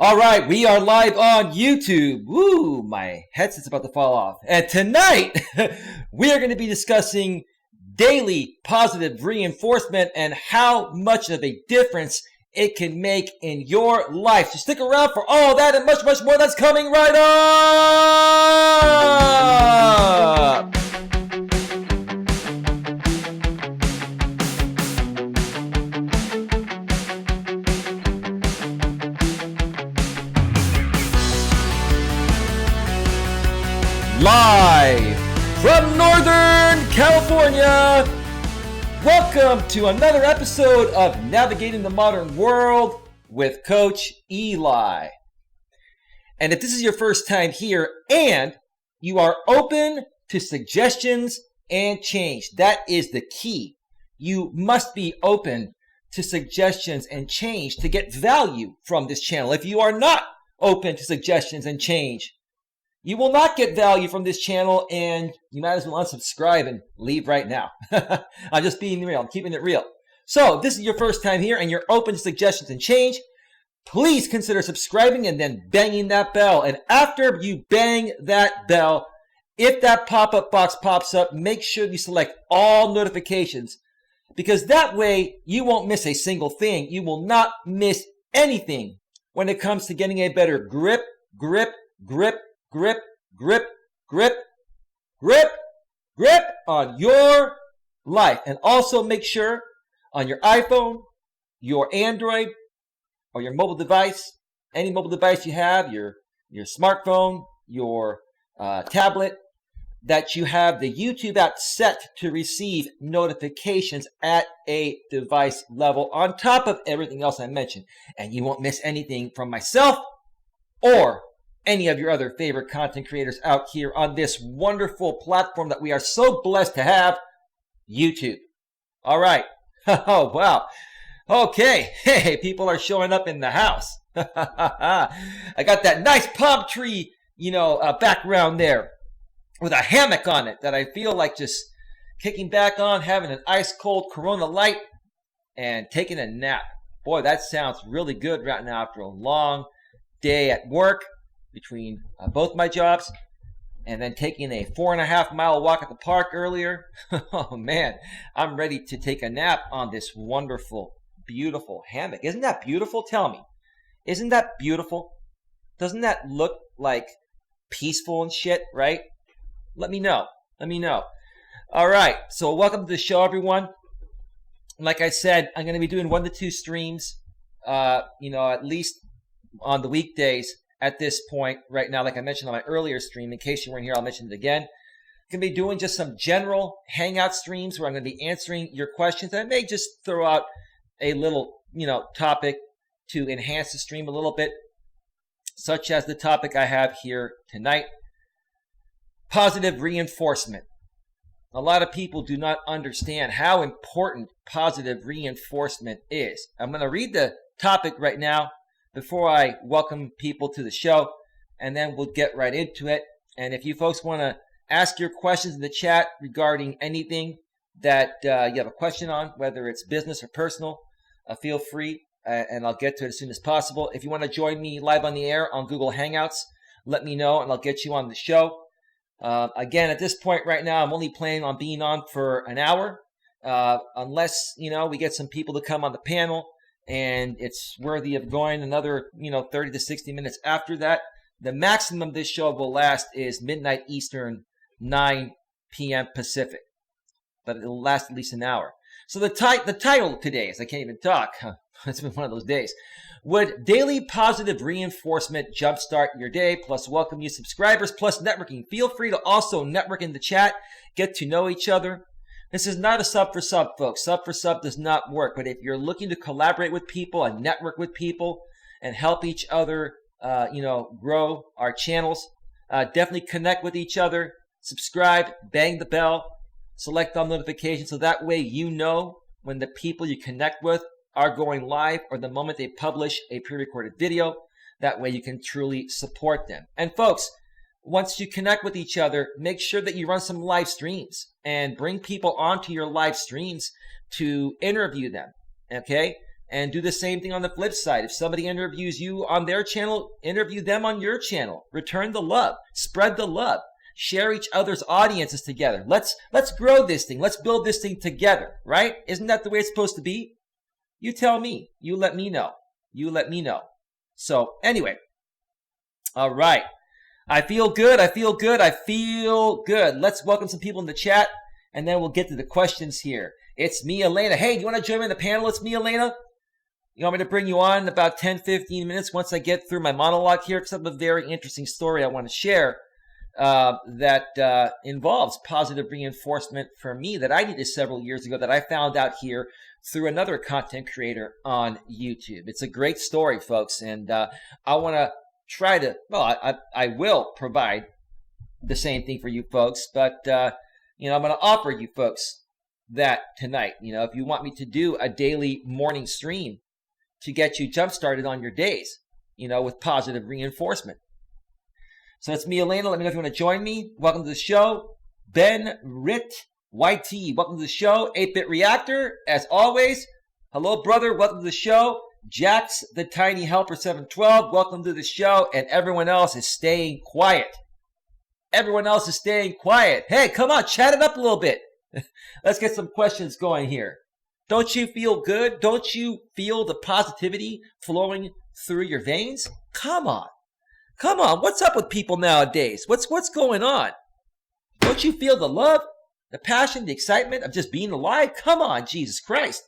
All right, we are live on YouTube. Woo, my headset's about to fall off. And tonight, we are going to be discussing daily positive reinforcement and how much of a difference it can make in your life. So stick around for all that and much, much more that's coming right up. Live from Northern California, welcome to another episode of Navigating the Modern World with Coach Eli. And if this is your first time here and you are open to suggestions and change, that is the key. You must be open to suggestions and change to get value from this channel. If you are not open to suggestions and change, you will not get value from this channel, and you might as well unsubscribe and leave right now. I'm just being real. I'm keeping it real. So if this is your first time here and you're open to suggestions and change, please consider subscribing and then banging that bell. And after you bang that bell, if that pop-up box pops up, make sure you select all notifications, because that way you won't miss a single thing. You will not miss anything when it comes to getting a better grip on your life. And also make sure on your iPhone, your Android, or your mobile device, any mobile device you have, your smartphone, your tablet, that you have the YouTube app set to receive notifications at a device level on top of everything else I mentioned. And you won't miss anything from myself or any of your other favorite content creators out here on this wonderful platform that we are so blessed to have, YouTube. All right. Oh, wow. Okay. Hey, people are showing up in the house. I got that nice palm tree, background there with a hammock on it that I feel like just kicking back on, having an ice cold Corona Light and taking a nap. Boy, that sounds really good right now after a long day at work, between both my jobs, and then taking a 4.5 mile walk at the park earlier. Oh man, I'm ready to take a nap on this wonderful, beautiful hammock. Isn't that beautiful? Tell me. Isn't that beautiful? Doesn't that look like peaceful and shit, right? Let me know. All right, so welcome to the show, everyone. Like I said, I'm going to be doing 1 to 2 streams, at least on the weekdays. At this point right now, like I mentioned on my earlier stream, in case you weren't here, I'll mention it again. I'm going to be doing just some general hangout streams where I'm going to be answering your questions. I may just throw out a little, topic to enhance the stream a little bit, such as the topic I have here tonight, positive reinforcement. A lot of people do not understand how important positive reinforcement is. I'm going to read the topic right now before I welcome people to the show, and then we'll get right into it. And if you folks want to ask your questions in the chat regarding anything that you have a question on, whether it's business or personal, feel free, and I'll get to it as soon as possible. If you want to join me live on the air on Google Hangouts, let me know, and I'll get you on the show. Again, at this point right now, I'm only planning on being on for an hour, unless, we get some people to come on the panel, and it's worthy of going another, 30 to 60 minutes after that. The maximum this show will last is midnight Eastern, 9 p.m. Pacific. But it'll last at least an hour. So the title today is, I can't even talk. It's been one of those days. Would daily positive reinforcement jumpstart your day? Plus welcome new subscribers, plus networking. Feel free to also network in the chat, get to know each other. This is not a sub for sub, folks. Sub for sub does not work. But if you're looking to collaborate with people and network with people and help each other, grow our channels, definitely connect with each other, subscribe, bang the bell, select all notifications, so that way you know when the people you connect with are going live or the moment they publish a pre-recorded video. That way you can truly support them. And folks, once you connect with each other, make sure that you run some live streams and bring people onto your live streams to interview them. Okay? And do the same thing on the flip side. If somebody interviews you on their channel, interview them on your channel. Return the love. Spread the love. Share each other's audiences together. Let's grow this thing. Let's build this thing together, right? Isn't that the way it's supposed to be? You tell me. You let me know. You let me know. So anyway, all right. I feel good. I feel good. I feel good. Let's welcome some people in the chat, and then we'll get to the questions here. It's me, Elena. Hey, do you want to join me in the panel? It's me, Elena. You want me to bring you on in about 10, 15 minutes once I get through my monologue here? Because I have a very interesting story I want to share that involves positive reinforcement for me that I needed several years ago that I found out here through another content creator on YouTube. It's a great story, folks, and I want to try to, well, I will provide the same thing for you folks, but, I'm going to offer you folks that tonight. If you want me to do a daily morning stream to get you jump-started on your days, with positive reinforcement. So it's me, Elena. Let me know if you want to join me. Welcome to the show. Ben Rit YT, welcome to the show. 8-Bit Reactor, as always. Hello, brother. Welcome to the show. Jax, the Tiny Helper 712, welcome to the show. And everyone else is staying quiet. Everyone else is staying quiet. Hey, come on, chat it up a little bit. Let's get some questions going here. Don't you feel good? Don't you feel the positivity flowing through your veins? Come on. Come on. What's up with people nowadays? What's going on? Don't you feel the love, the passion, the excitement of just being alive? Come on, Jesus Christ.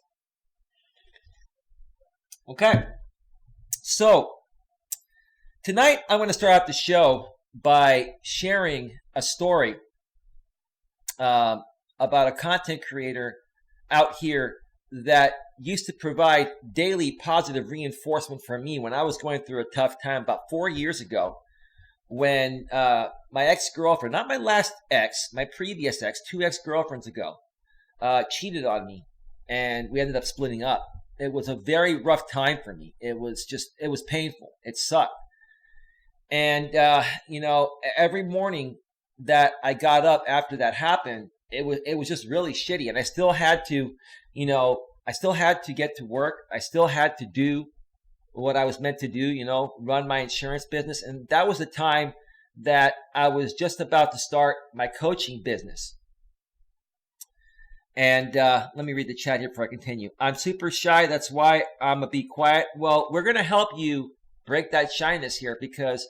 Okay. So, tonight I want to start out the show by sharing a story about a content creator out here that used to provide daily positive reinforcement for me when I was going through a tough time about 4 years ago when my ex-girlfriend, not my last ex, my previous ex, 2 ex-girlfriends ago, cheated on me, and we ended up splitting up. It was a very rough time for me. It was painful. It sucked. And, every morning that I got up after that happened, it was just really shitty. And I still had to, get to work. I still had to do what I was meant to do, run my insurance business. And that was the time that I was just about to start my coaching business. And let me read the chat here before I continue. I'm super shy. That's why I'm going to be quiet. Well, we're going to help you break that shyness here because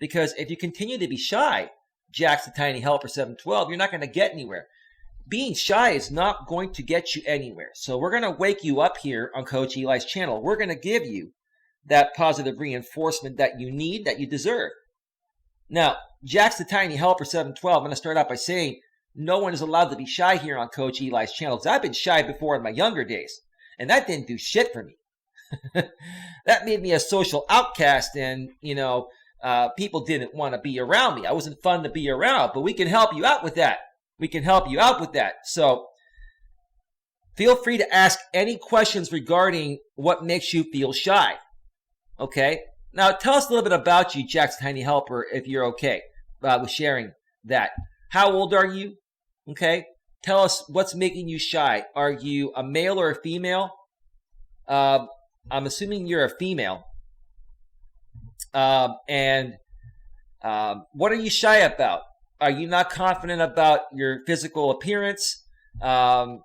if you continue to be shy, Jax the Tiny Helper 712, you're not going to get anywhere. Being shy is not going to get you anywhere. So we're going to wake you up here on Coach Eli's channel. We're going to give you that positive reinforcement that you need, that you deserve. Now, Jax the Tiny Helper 712, I'm going to start out by saying no one is allowed to be shy here on Coach Eli's channel because I've been shy before in my younger days, and that didn't do shit for me. That made me a social outcast, and, people didn't want to be around me. I wasn't fun to be around, but we can help you out with that. We can help you out with that. So feel free to ask any questions regarding what makes you feel shy. Okay? Now, tell us a little bit about you, Jax Tiny Helper, if you're okay with sharing that. How old are you? Okay? Tell us what's making you shy. Are you a male or a female? I'm assuming you're a female. And what are you shy about? Are you not confident about your physical appearance? What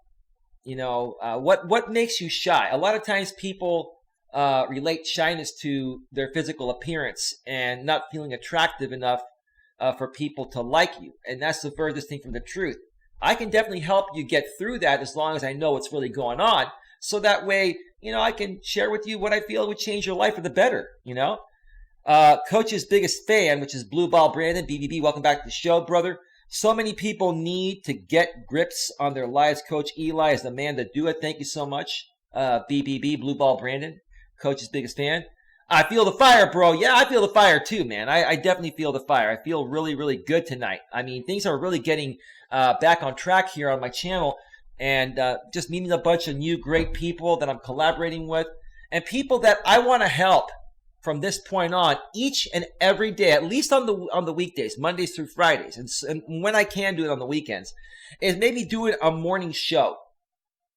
makes you shy? A lot of times people relate shyness to their physical appearance and not feeling attractive enough for people to like you. And that's the furthest thing from the truth. I can definitely help you get through that as long as I know what's really going on. So that way, I can share with you what I feel would change your life for the better, Coach's biggest fan, which is Blue Ball Brandon, BBB, welcome back to the show, brother. So many people need to get grips on their lives. Coach Eli is the man to do it. Thank you so much, BBB, Blue Ball Brandon, Coach's biggest fan. I feel the fire, bro. Yeah, I feel the fire too, man. I definitely feel the fire. I feel really, really good tonight. I mean, things are really getting back on track here on my channel, and just meeting a bunch of new great people that I'm collaborating with, and people that I want to help from this point on each and every day, at least on the weekdays, Mondays through Fridays, and when I can do it on the weekends, is maybe doing a morning show.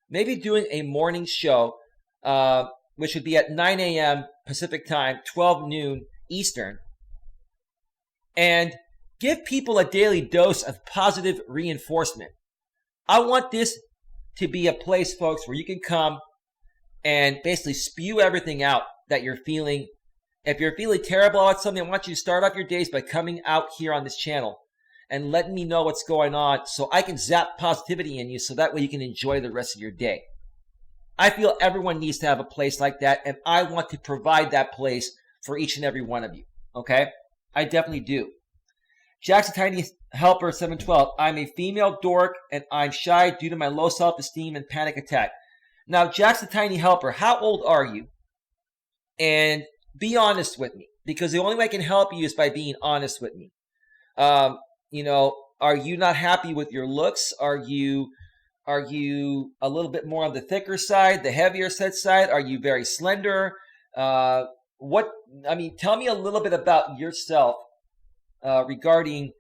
Maybe doing a morning show which would be at 9 a.m. Pacific time, 12 noon Eastern, and give people a daily dose of positive reinforcement. I want this to be a place, folks, where you can come and basically spew everything out that you're feeling. If you're feeling terrible about something, I want you to start off your days by coming out here on this channel and letting me know what's going on so I can zap positivity in you so that way you can enjoy the rest of your day. I feel everyone needs to have a place like that, and I want to provide that place for each and every one of you, okay? I definitely do. Jackson Tiny Helper 712, I'm a female dork and I'm shy due to my low self-esteem and panic attack. Now, Jackson Tiny Helper, how old are you? And be honest with me, because the only way I can help you is by being honest with me. You know, are you not happy with your looks? Are you a little bit more on the thicker side, the heavier set side? Are you very slender? Tell me a little bit about yourself regarding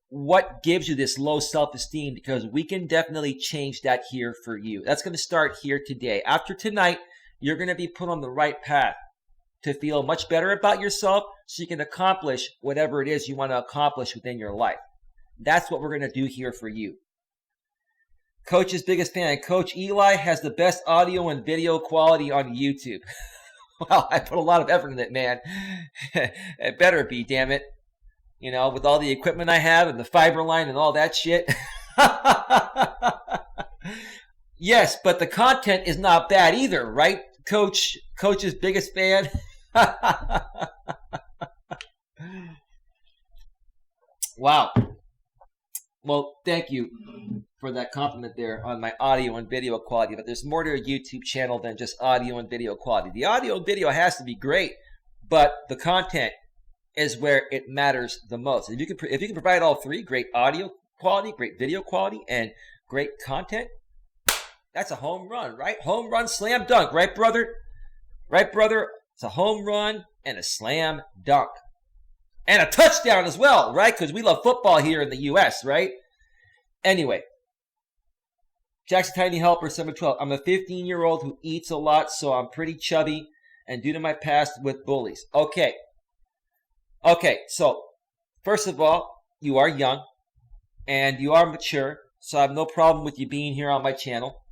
what gives you this low self-esteem, because we can definitely change that here for you. That's going to start here today. After tonight, you're going to be put on the right path to feel much better about yourself so you can accomplish whatever it is you want to accomplish within your life. That's what we're going to do here for you. Coach's biggest fan, Coach Eli has the best audio and video quality on YouTube. Well, I put a lot of effort in it, man. It better be, damn it. You know, with all the equipment I have and the fiber line and all that shit. Yes, but the content is not bad either, right? Coach's biggest fan. Wow. Well, thank you for that compliment there on my audio and video quality. But there's more to a YouTube channel than just audio and video quality. The audio and video has to be great, but the content is where it matters the most. If you can provide all three, great audio quality, great video quality, and great content, that's a home run, right? Home run, slam dunk, right, brother? Right, brother? It's a home run and a slam dunk. And a touchdown as well, right? Because we love football here in the U.S., right? Anyway, Jackson Tiny Helper 712. I'm a 15-year-old who eats a lot, so I'm pretty chubby, and due to my past with bullies. Okay, so first of all, you are young, and you are mature, so I have no problem with you being here on my channel.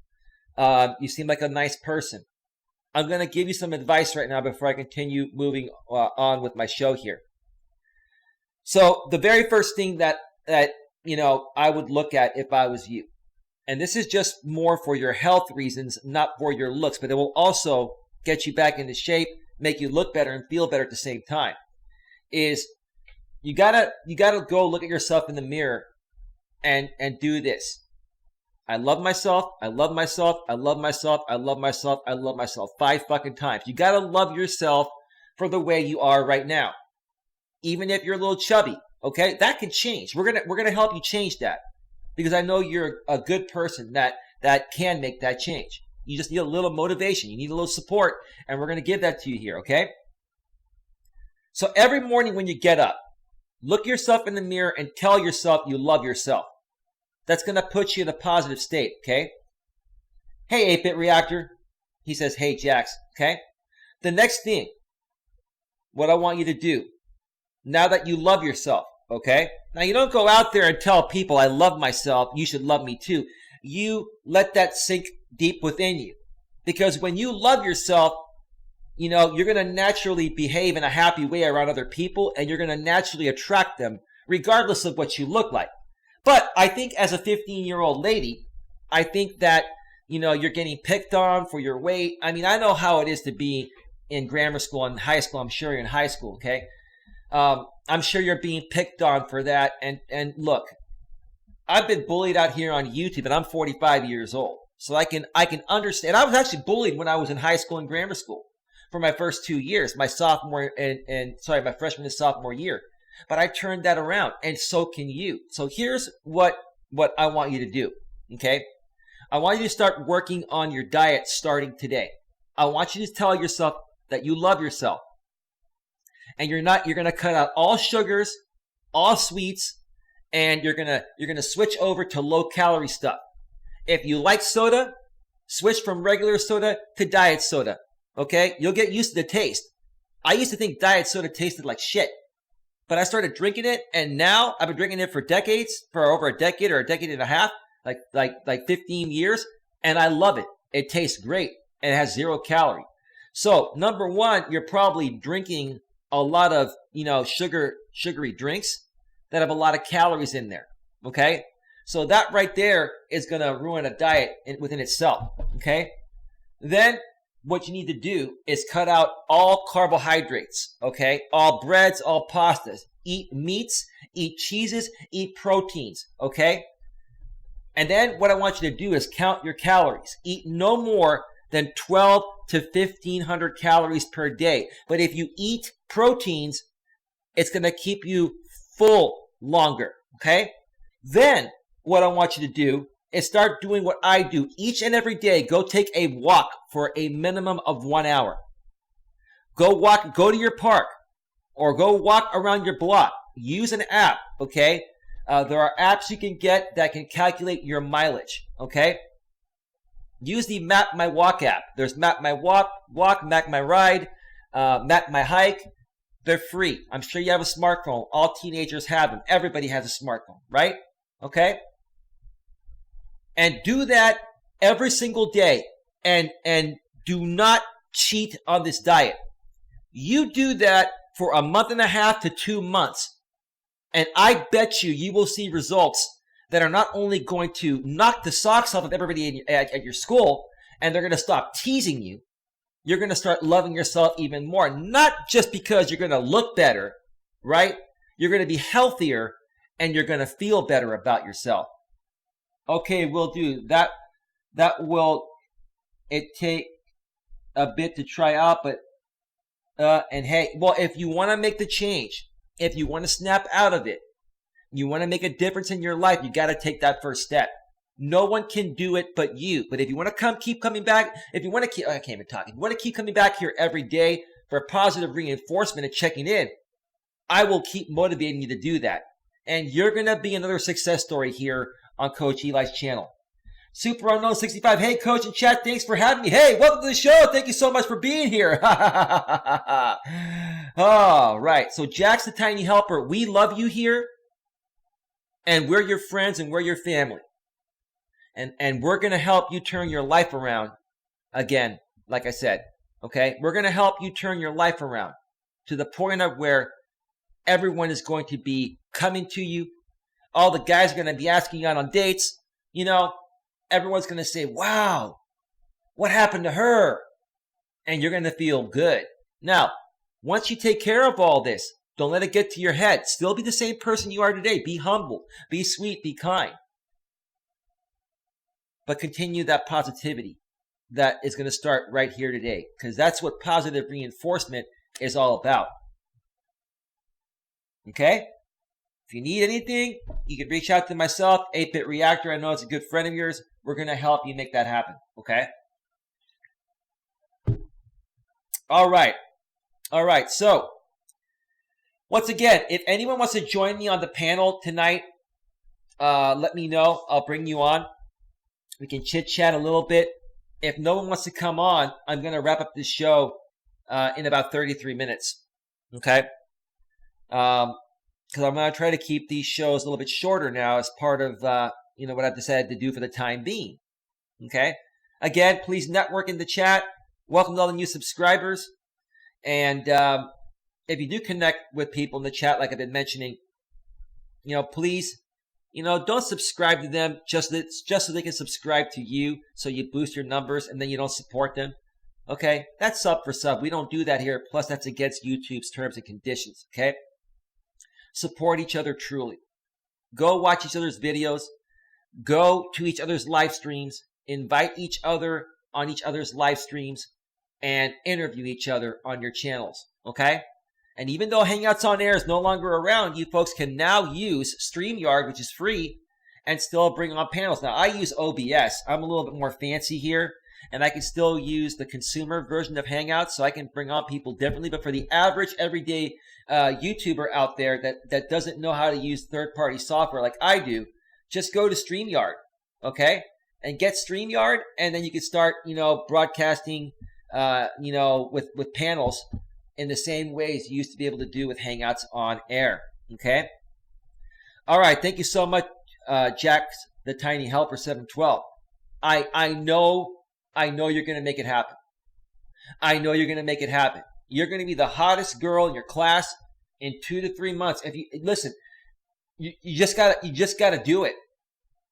You seem like a nice person. I'm going to give you some advice right now before I continue moving on with my show here. So the very first thing that I would look at if I was you, and this is just more for your health reasons, not for your looks, but it will also get you back into shape, make you look better and feel better at the same time, is you gotta go look at yourself in the mirror and do this. I love myself, I love myself, I love myself, I love myself, I love myself 5 fucking times. You gotta love yourself for the way you are right now. Even if you're a little chubby, okay? That can change. We're gonna help you change that, because I know you're a good person that can make that change. You just need a little motivation. You need a little support, and we're gonna give that to you here, okay? So every morning when you get up, look yourself in the mirror and tell yourself you love yourself. That's going to put you in a positive state, okay? Hey, 8-Bit Reactor. He says, hey, Jax, okay? The next thing, what I want you to do, now that you love yourself, okay? Now, you don't go out there and tell people, I love myself, you should love me too. You let that sink deep within you. Because when you love yourself, you're going to naturally behave in a happy way around other people, and you're going to naturally attract them, regardless of what you look like. But I think as a 15-year-old lady, I think that, you're getting picked on for your weight. I mean, I know how it is to be in grammar school and high school. I'm sure you're in high school, okay? I'm sure you're being picked on for that. And look, I've been bullied out here on YouTube, and I'm 45 years old. So I can understand. I was actually bullied when I was in high school and grammar school for my first 2 years, my freshman and sophomore year. But I turned that around, and so can you. So here's what I want you to do, okay? I want you to start working on your diet starting today. I want you to tell yourself that you love yourself. And you're going to cut out all sugars, all sweets, and you're going to switch over to low-calorie stuff. If you like soda, switch from regular soda to diet soda. Okay? You'll get used to the taste. I used to think diet soda tasted like shit. But I started drinking it, and now I've been drinking it for decades, for over a decade or a decade and a half, like 15 years, and I love it. It tastes great, and it has 0 calorie. So, number one, you're probably drinking a lot of, sugary drinks that have a lot of calories in there, okay? So that right there is going to ruin a diet within itself, okay? Then what you need to do is cut out all carbohydrates, okay? All breads, all pastas. Eat meats, eat cheeses, eat proteins, okay? And then what I want you to do is count your calories. Eat no more than 12 to 1,500 calories per day. But if you eat proteins, it's going to keep you full longer, okay? Then what I want you to do is start doing what I do each and every day. Go take a walk for a minimum of 1 hour. Go to your park or go walk around your block. Use an app, okay? There are apps you can get that can calculate your mileage, okay? Use the Map My Walk app. There's Map My Walk, Map My Ride, Map My Hike. They're free. I'm sure you have a smartphone. All teenagers have them. Everybody has a smartphone, right? Okay? And do that every single day. And do not cheat on this diet. You do that for a month and a half to 2 months. And I bet you will see results that are not only going to knock the socks off of everybody at your school, and they're going to stop teasing you. You're going to start loving yourself even more. Not just because you're going to look better, right? You're going to be healthier, and you're going to feel better about yourself. Okay, we'll do that. That will take a bit to try out, but and hey, well, if you want to make the change, if you want to snap out of it, you want to make a difference in your life, you got to take that first step. No one can do it but you. But if you want to keep coming back, if you want to keep, I can't even talk. If you want to keep coming back here every day for positive reinforcement and checking in, I will keep motivating you to do that. And you're going to be another success story here on Coach Eli's channel. Super Unknown 65. Hey, Coach and chat, thanks for having me. Hey, welcome to the show. Thank you so much for being here. All right. So Jack's the Tiny Helper. We love you here. And we're your friends and we're your family. And we're going to help you turn your life around. Again, like I said, okay? We're going to help you turn your life around to the point of where everyone is going to be coming to you. All the guys are going to be asking you out on dates. Everyone's going to say, wow, what happened to her? And you're going to feel good. Now, once you take care of all this, don't let it get to your head. Still be the same person you are today. Be humble, be sweet, be kind. But continue that positivity that is going to start right here today, because that's what positive reinforcement is all about. Okay? If you need anything, you can reach out to myself, 8-Bit Reactor. I know it's a good friend of yours. We're going to help you make that happen. Okay? All right. So, once again, if anyone wants to join me on the panel tonight, let me know. I'll bring you on. We can chit-chat a little bit. If no one wants to come on, I'm going to wrap up this show in about 33 minutes. Okay? Because I'm going to try to keep these shows a little bit shorter now as part of what I've decided to do for the time being. Okay? Again, please network in the chat. Welcome to all the new subscribers. And if you do connect with people in the chat, like I've been mentioning, please, don't subscribe to them just so they can subscribe to you, so you boost your numbers and then you don't support them. Okay? That's sub for sub. We don't do that here. Plus, that's against YouTube's terms and conditions. Okay? Support each other truly. Go watch each other's videos. Go to each other's live streams. Invite each other on each other's live streams and interview each other on your channels. Okay? And even though Hangouts on Air is no longer around, you folks can now use StreamYard, which is free, and still bring on panels. Now, I use OBS. I'm a little bit more fancy here, and I can still use the consumer version of Hangouts, so I can bring on people differently. But for the average, everyday YouTuber out there that doesn't know how to use third-party software like I do, just go to StreamYard, okay? And get StreamYard, and then you can start, broadcasting with panels in the same ways you used to be able to do with Hangouts on air. Okay. All right. Thank you so much, Jack, the Tiny Helper 712. I know you're going to make it happen. I know you're going to make it happen. You're going to be the hottest girl in your class in 2 to 3 months. If you listen, you just gotta do it.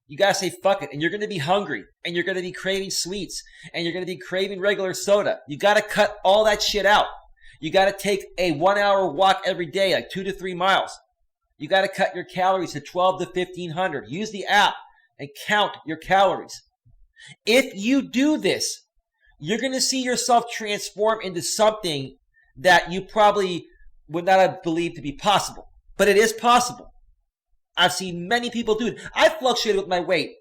You gotta say fuck it, and you're going to be hungry, and you're going to be craving sweets, and you're going to be craving regular soda. You got to cut all that shit out. You got to take a 1 hour walk every day, like 2 to 3 miles. You got to cut your calories to 12 to 1500. Use the app and count your calories. If you do this, you're going to see yourself transform into something that you probably would not have believed to be possible. But it is possible. I've seen many people do it. I fluctuated with my weight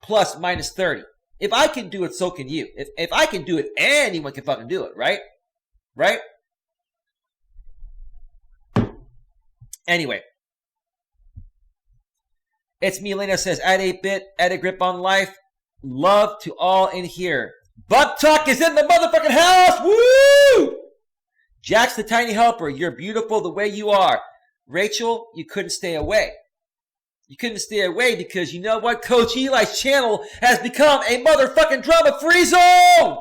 plus minus 30. If I can do it, so can you. If I can do it, anyone can fucking do it, right? Right? Anyway. It's me, Elias says, add 8-bit, add a grip on life. Love to all in here. Bug Talk is in the motherfucking house. Woo! Jack's the Tiny Helper. You're beautiful the way you are. Rachel, you couldn't stay away. You couldn't stay away because you know what? Coach Eli's channel has become a motherfucking drama-free zone.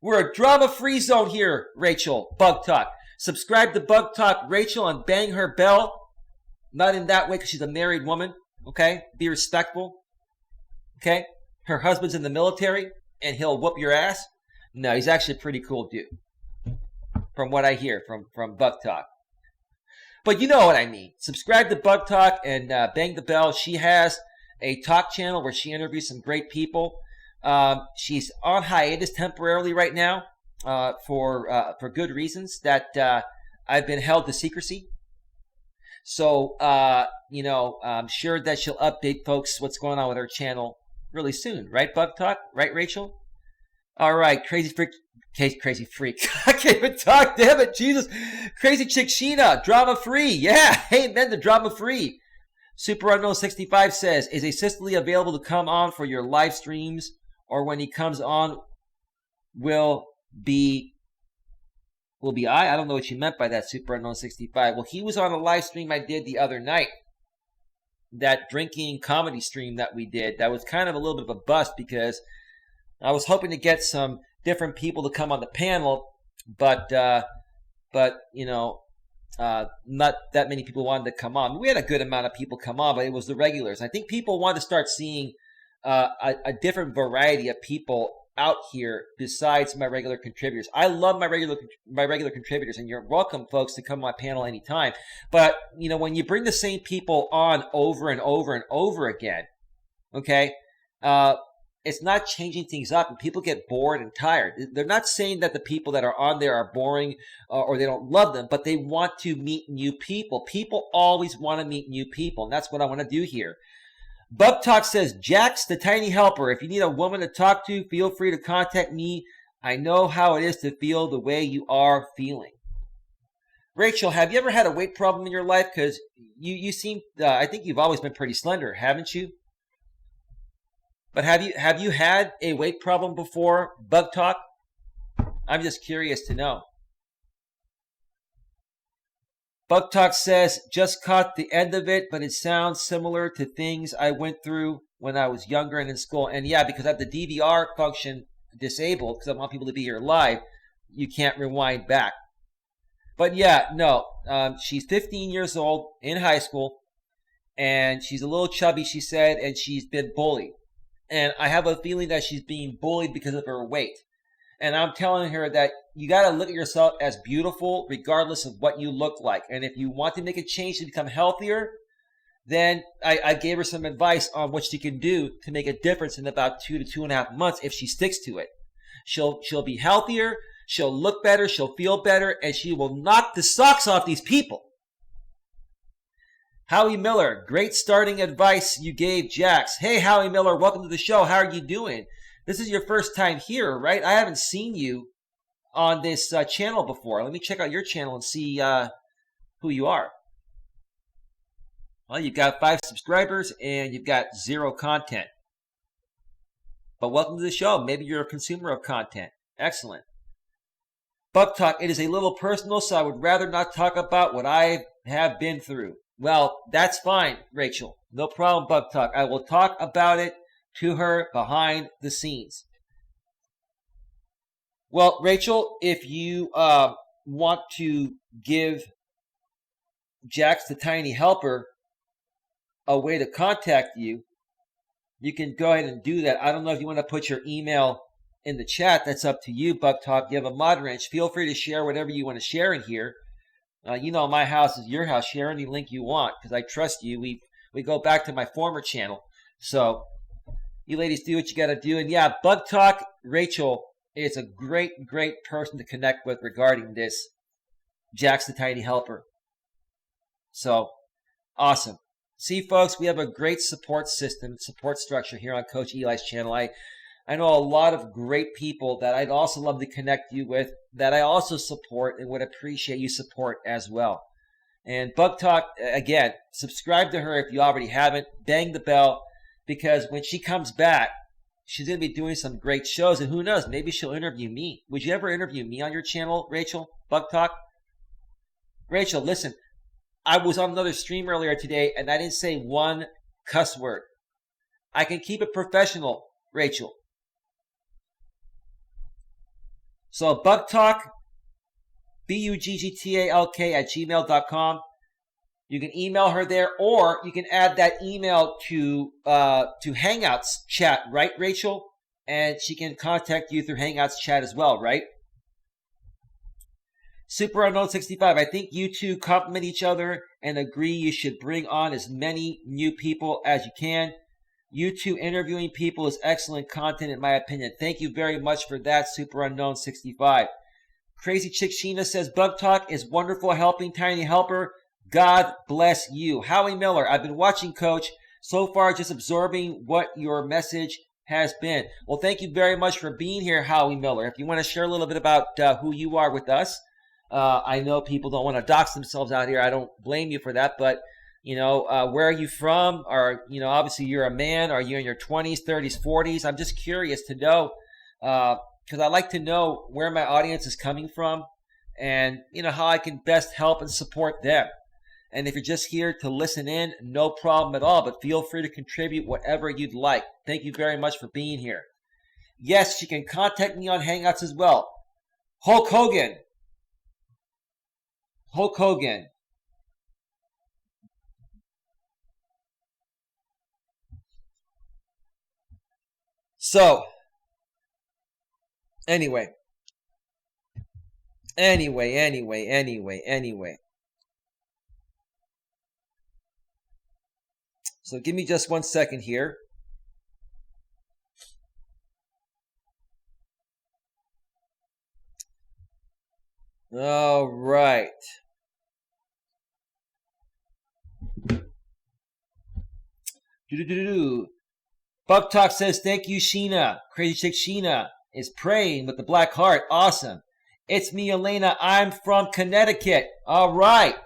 We're a drama-free zone here, Rachel. Bug Talk. Subscribe to Bug Talk, Rachel, and bang her bell. Not in that way because she's a married woman. Okay? Be respectful. Okay? Her husband's in the military and he'll whoop your ass. No, he's actually a pretty cool dude. From what I hear from Bug Talk. But you know what I mean. Subscribe to Bug Talk and bang the bell. She has a talk channel where she interviews some great people. She's on hiatus temporarily right now for good reasons that I've been held to secrecy. So, I'm sure that she'll update folks what's going on with her channel really soon. Right, Bug Talk? Right, Rachel? All right, Crazy Freak. I can't even talk, damn it, Jesus. Crazy Chick Sheena, drama-free. Yeah, amen to drama-free. Super Unknown 65 says, is a Sicily available to come on for your live streams, or when he comes on, will be I don't know what you meant by that, Super Unknown 65. Well, he was on a live stream I did the other night. That drinking comedy stream that we did. That was kind of a little bit of a bust because I was hoping to get some different people to come on the panel, but not that many people wanted to come on. We had a good amount of people come on, but it was the regulars. I think people want to start seeing a different variety of people out here besides my regular contributors. I love my regular contributors, and you're welcome, folks, to come on my panel anytime. But when you bring the same people on over and over and over again, okay, it's not changing things up, and people get bored and tired. They're not saying that the people that are on there are boring or they don't love them, but they want to meet new people. People always want to meet new people, and that's what I want to do here. Bug Talk says, Jax, the Tiny Helper. If you need a woman to talk to, feel free to contact me. I know how it is to feel the way you are feeling. Rachel, have you ever had a weight problem in your life? Because you seem, I think you've always been pretty slender, haven't you? But have you had a weight problem before, Bug Talk? I'm just curious to know. Bug Talk says, just caught the end of it, but it sounds similar to things I went through when I was younger and in school. And yeah, because I have the DVR function disabled, because I want people to be here live, you can't rewind back. But yeah, no, she's 15 years old in high school, and she's a little chubby, she said, and she's been bullied. And I have a feeling that she's being bullied because of her weight. And I'm telling her that you got to look at yourself as beautiful regardless of what you look like. And if you want to make a change to become healthier, then I gave her some advice on what she can do to make a difference in about 2 to 2.5 months if she sticks to it. She'll be healthier, she'll look better, she'll feel better, and she will knock the socks off these people. Howie Miller, great starting advice you gave Jax. Hey, Howie Miller, welcome to the show. How are you doing? This is your first time here, right? I haven't seen you on this channel before. Let me check out your channel and see who you are. Well, you've got 5 subscribers and you've got 0 content. But welcome to the show. Maybe you're a consumer of content. Excellent. Buck Talk, it is a little personal, so I would rather not talk about what I have been through. Well, that's fine, Rachel. No problem, Buck Talk. I will talk about it to her behind the scenes. Well, Rachel, if you want to give Jax the Tiny Helper a way to contact you, you can go ahead and do that. I don't know if you want to put your email in the chat. That's up to you, Buck Talk. You have a mod wrench. Feel free to share whatever you want to share in here. My house is your house. Share any link you want because I trust you. We go back to my former channel. So you ladies do what you got to do. And yeah, Buck Talk, Rachel is a great, great person to connect with regarding this Jax the Tiny Helper. So awesome. See, folks, we have a great support system, support structure here on Coach Eli's channel. I know a lot of great people that I'd also love to connect you with that I also support and would appreciate you support as well. And Buck Talk, again, subscribe to her if you already haven't. Bang the bell because when she comes back, she's going to be doing some great shows. And who knows, maybe she'll interview me. Would you ever interview me on your channel, Rachel? Buck Talk? Rachel, listen. I was on another stream earlier today, and I didn't say one cuss word. I can keep it professional, Rachel. So Buck Talk, BUGGTALK @gmail.com. You can email her there, or you can add that email to Hangouts chat, right, Rachel? And she can contact you through Hangouts chat as well, right? Super Unknown 65, I think you two compliment each other and agree you should bring on as many new people as you can. You two interviewing people is excellent content in my opinion. Thank you very much for that, Super Unknown 65. Crazy Chick Sheena says, Bug Talk is wonderful helping Tiny Helper. God bless you. Howie Miller, I've been watching, Coach. So far, just absorbing what your message has been. Well, thank you very much for being here, Howie Miller. If you want to share a little bit about who you are with us. I know people don't want to dox themselves out here. I don't blame you for that. But, where are you from? Or, obviously you're a man. Are you in your 20s, 30s, 40s? I'm just curious to know because I like to know where my audience is coming from and, how I can best help and support them. And if you're just here to listen in, no problem at all. But feel free to contribute whatever you'd like. Thank you very much for being here. Yes, you can contact me on Hangouts as well. Hulk Hogan. So, anyway. So give me just 1 second here. All right. Buck Talk says, thank you, Sheena. Crazy Chick Sheena is praying with the black heart. Awesome. It's me, Elena. I'm from Connecticut. All right.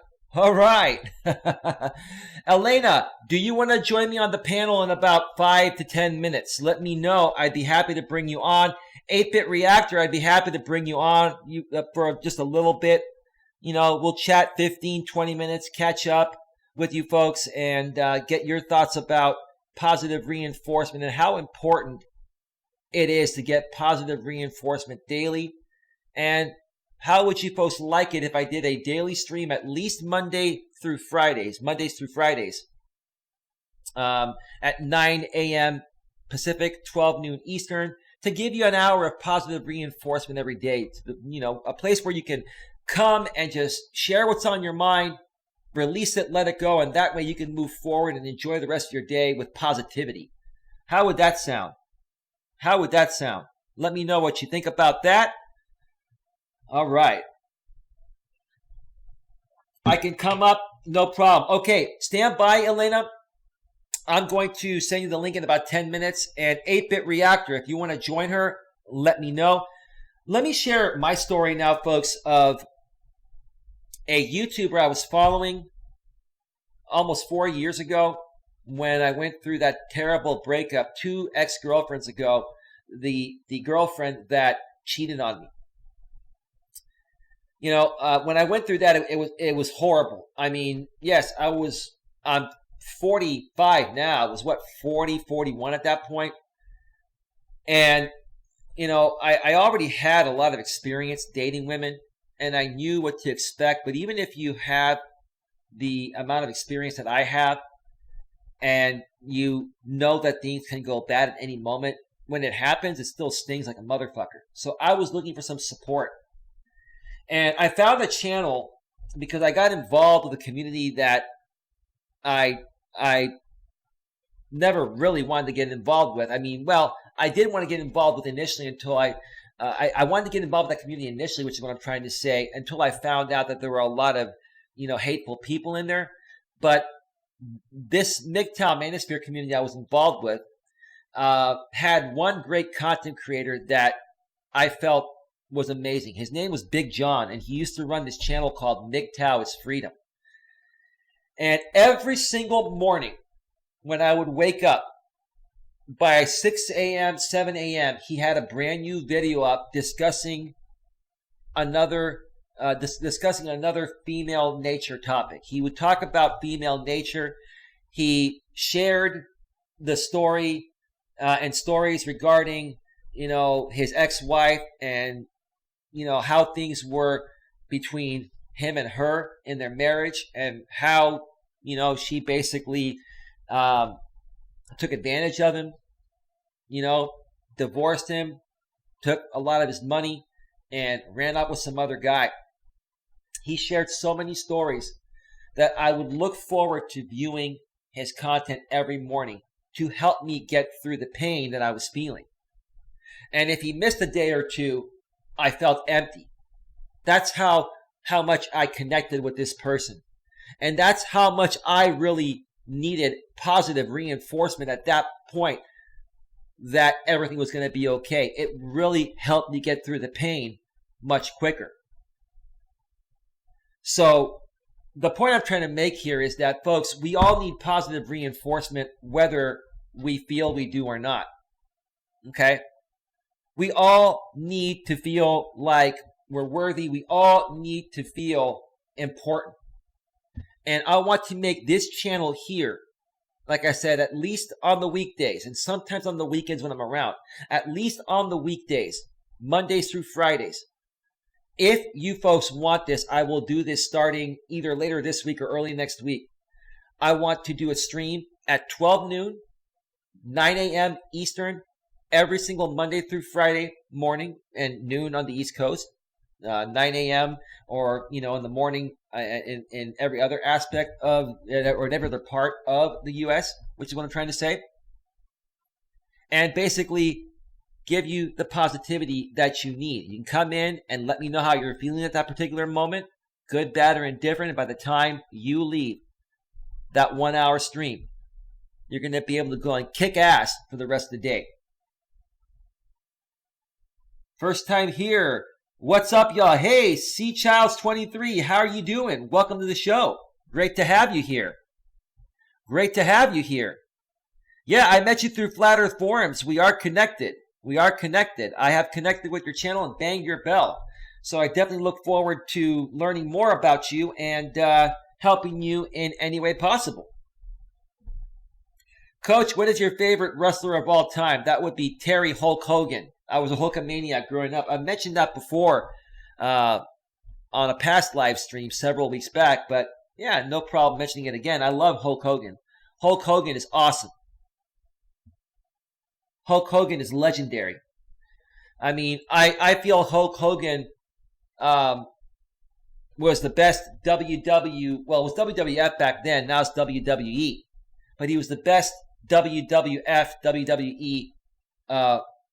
Elena, do you want to join me on the panel in about 5 to 10 minutes? Let me know. I'd be happy to bring you on. 8-Bit Reactor, I'd be happy to bring you on for just a little bit. We'll chat 15, 20 minutes, catch up with you folks, and get your thoughts about positive reinforcement and how important it is to get positive reinforcement daily. And how would you folks like it if I did a daily stream at least Mondays through Fridays, at 9 a.m. Pacific, 12 noon Eastern, to give you an hour of positive reinforcement every day. A place where you can come and just share what's on your mind, release it, let it go, and that way you can move forward and enjoy the rest of your day with positivity. How would that sound? Let me know what you think about that. All right. I can come up, no problem. Okay, stand by, Elena. I'm going to send you the link in about 10 minutes. And 8-Bit Reactor, if you want to join her, let me know. Let me share my story now, folks, of a YouTuber I was following almost 4 years ago when I went through that terrible breakup 2 ex-girlfriends ago. The girlfriend that cheated on me. When I went through that, it was horrible. I mean, yes, I'm 45 now. I was 40, 41 at that point. And, I already had a lot of experience dating women, and I knew what to expect. But even if you have the amount of experience that I have, and you know that things can go bad at any moment, when it happens, it still stings like a motherfucker. So I was looking for some support. And I found a channel because I got involved with a community that I never really wanted to get involved with. I mean, well, I did want to get involved with initially until I wanted to get involved with that community initially, which is what I'm trying to say, until I found out that there were a lot of, hateful people in there. But this MGTOW Manosphere community I was involved with had one great content creator that I felt was amazing. His name was Big John, and he used to run this channel called MGTOW is Freedom. And every single morning when I would wake up, by 6 a.m., 7 a.m., he had a brand new video up discussing another female nature topic. He would talk about female nature. He shared the story and stories regarding, his ex-wife and, how things were between him and her in their marriage, and how, she basically took advantage of him, divorced him, took a lot of his money, and ran off with some other guy. He shared so many stories that I would look forward to viewing his content every morning to help me get through the pain that I was feeling. And if he missed a day or two, I felt empty. That's how much I connected with this person. And that's how much I really needed positive reinforcement at that point that everything was going to be okay. It really helped me get through the pain much quicker. So the point I'm trying to make here is that, folks, we all need positive reinforcement whether we feel we do or not. Okay? We all need to feel like we're worthy. We all need to feel important. And I want to make this channel here, like I said, at least on the weekdays, and sometimes on the weekends when I'm around, at least on the weekdays, Mondays through Fridays. If you folks want this, I will do this starting either later this week or early next week. I want to do a stream at 12 noon, 9 a.m. Eastern, every single Monday through Friday morning, and noon on the East Coast, 9 a.m. or, in the morning in every other aspect of, or in every other part of the U.S., which is what I'm trying to say. And basically give you the positivity that you need. You can come in and let me know how you're feeling at that particular moment, good, bad, or indifferent. And by the time you leave that 1 hour stream, you're going to be able to go and kick ass for the rest of the day. First time here. What's up, y'all? Hey, C Childs 23, how are you doing? Welcome to the show. Great to have you here. Great to have you here. Yeah, I met you through Flat Earth Forums. We are connected. We are connected. I have connected with your channel and banged your bell. So I definitely look forward to learning more about you and helping you in any way possible. Coach, what is your favorite wrestler of all time? That would be Terry Hulk Hogan. I was a Hulkamaniac growing up. I mentioned that before on a past live stream several weeks back, but yeah, no problem mentioning it again. I love Hulk Hogan. Hulk Hogan is awesome. Hulk Hogan is legendary. I mean, I feel Hulk Hogan was the best well, it was WWF back then. Now it's WWE. But he was the best WWF, WWE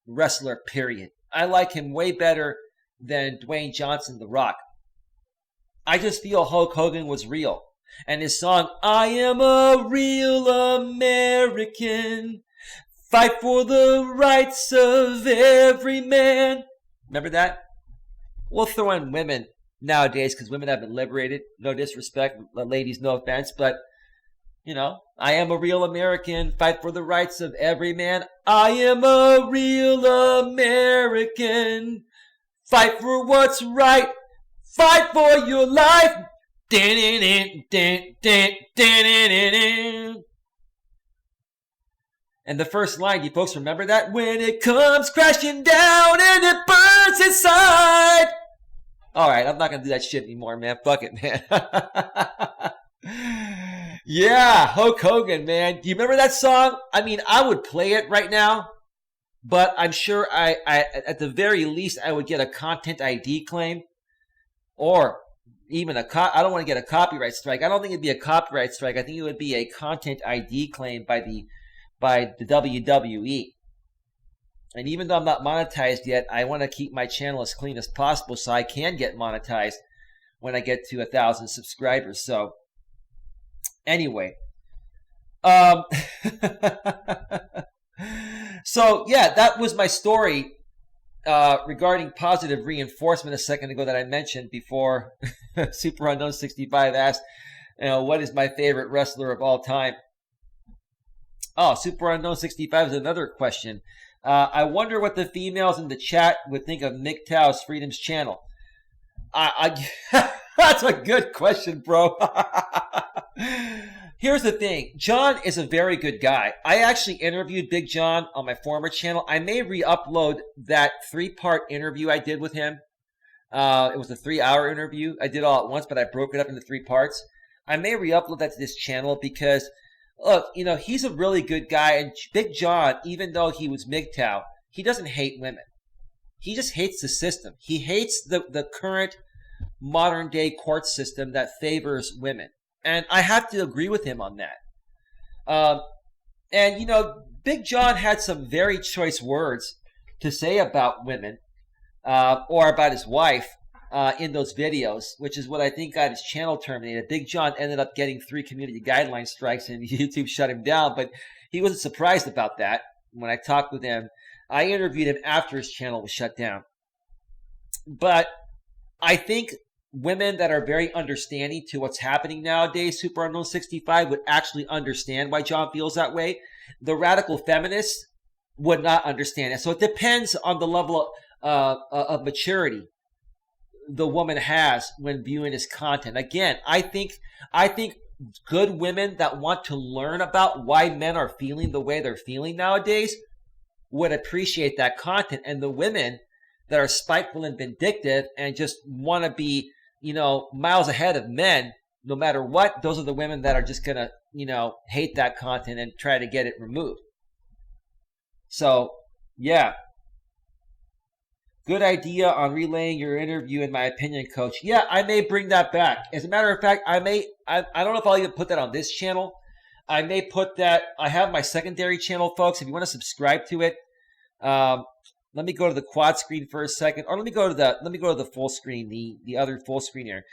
wrestler, period. I like him way better than Dwayne Johnson, The Rock. I just feel Hulk Hogan was real. And his song, I am a real American, fight for the rights of every man. Remember that? We'll throw in women nowadays because women have been liberated. No disrespect, ladies, no offense, but I am a real American, fight for the rights of every man. I am a real American, Fight for what's right. Fight for your life. And the first line, you folks remember that? When it comes crashing down and it burns inside. All right, I'm not going to do that shit anymore, man. Fuck it, man. Yeah, Hulk Hogan, man. Do you remember that song? I mean, I would play it right now, but I'm sure I at the very least, I would get a content ID claim, or even I don't want to get a copyright strike. I don't think it'd be a copyright strike. I think it would be a content ID claim by the WWE. And even though I'm not monetized yet, I want to keep my channel as clean as possible so I can get monetized when I get to 1,000 subscribers. So anyway, so yeah, that was my story regarding positive reinforcement a second ago that I mentioned before. Super Unknown 65 asked, what is my favorite wrestler of all time? Oh, Super Unknown 65 is another question. I wonder what the females in the chat would think of MGTOW's Freedom's channel. That's a good question, bro. Here's the thing. John is a very good guy. I actually interviewed Big John on my former channel. I may re-upload that 3-part interview I did with him. It was a 3-hour interview. I did all at once, but I broke it up into 3 parts. I may re-upload that to this channel because, look, he's a really good guy. And Big John, even though he was MGTOW, he doesn't hate women. He just hates the system. He hates the current modern-day court system that favors women. And I have to agree with him on that. And, Big John had some very choice words to say about women or about his wife in those videos, which is what I think got his channel terminated. Big John ended up getting 3 community guideline strikes and YouTube shut him down, but he wasn't surprised about that when I talked with him. I interviewed him after his channel was shut down. But I think women that are very understanding to what's happening nowadays, Super Unknown 65, would actually understand why John feels that way. The radical feminists would not understand it. So it depends on the level of maturity the woman has when viewing his content. Again, I think good women that want to learn about why men are feeling the way they're feeling nowadays would appreciate that content. And the women that are spiteful and vindictive and just want to be, miles ahead of men, no matter what, those are the women that are just going to, hate that content and try to get it removed. So, yeah. Good idea on relaying your interview, in my opinion, Coach. Yeah, I may bring that back. As a matter of fact, I don't know if I'll even put that on this channel. I may put that, I have my secondary channel, folks. If you want to subscribe to it, let me go to the quad screen for a second, or let me go to the full screen, the other full screen here.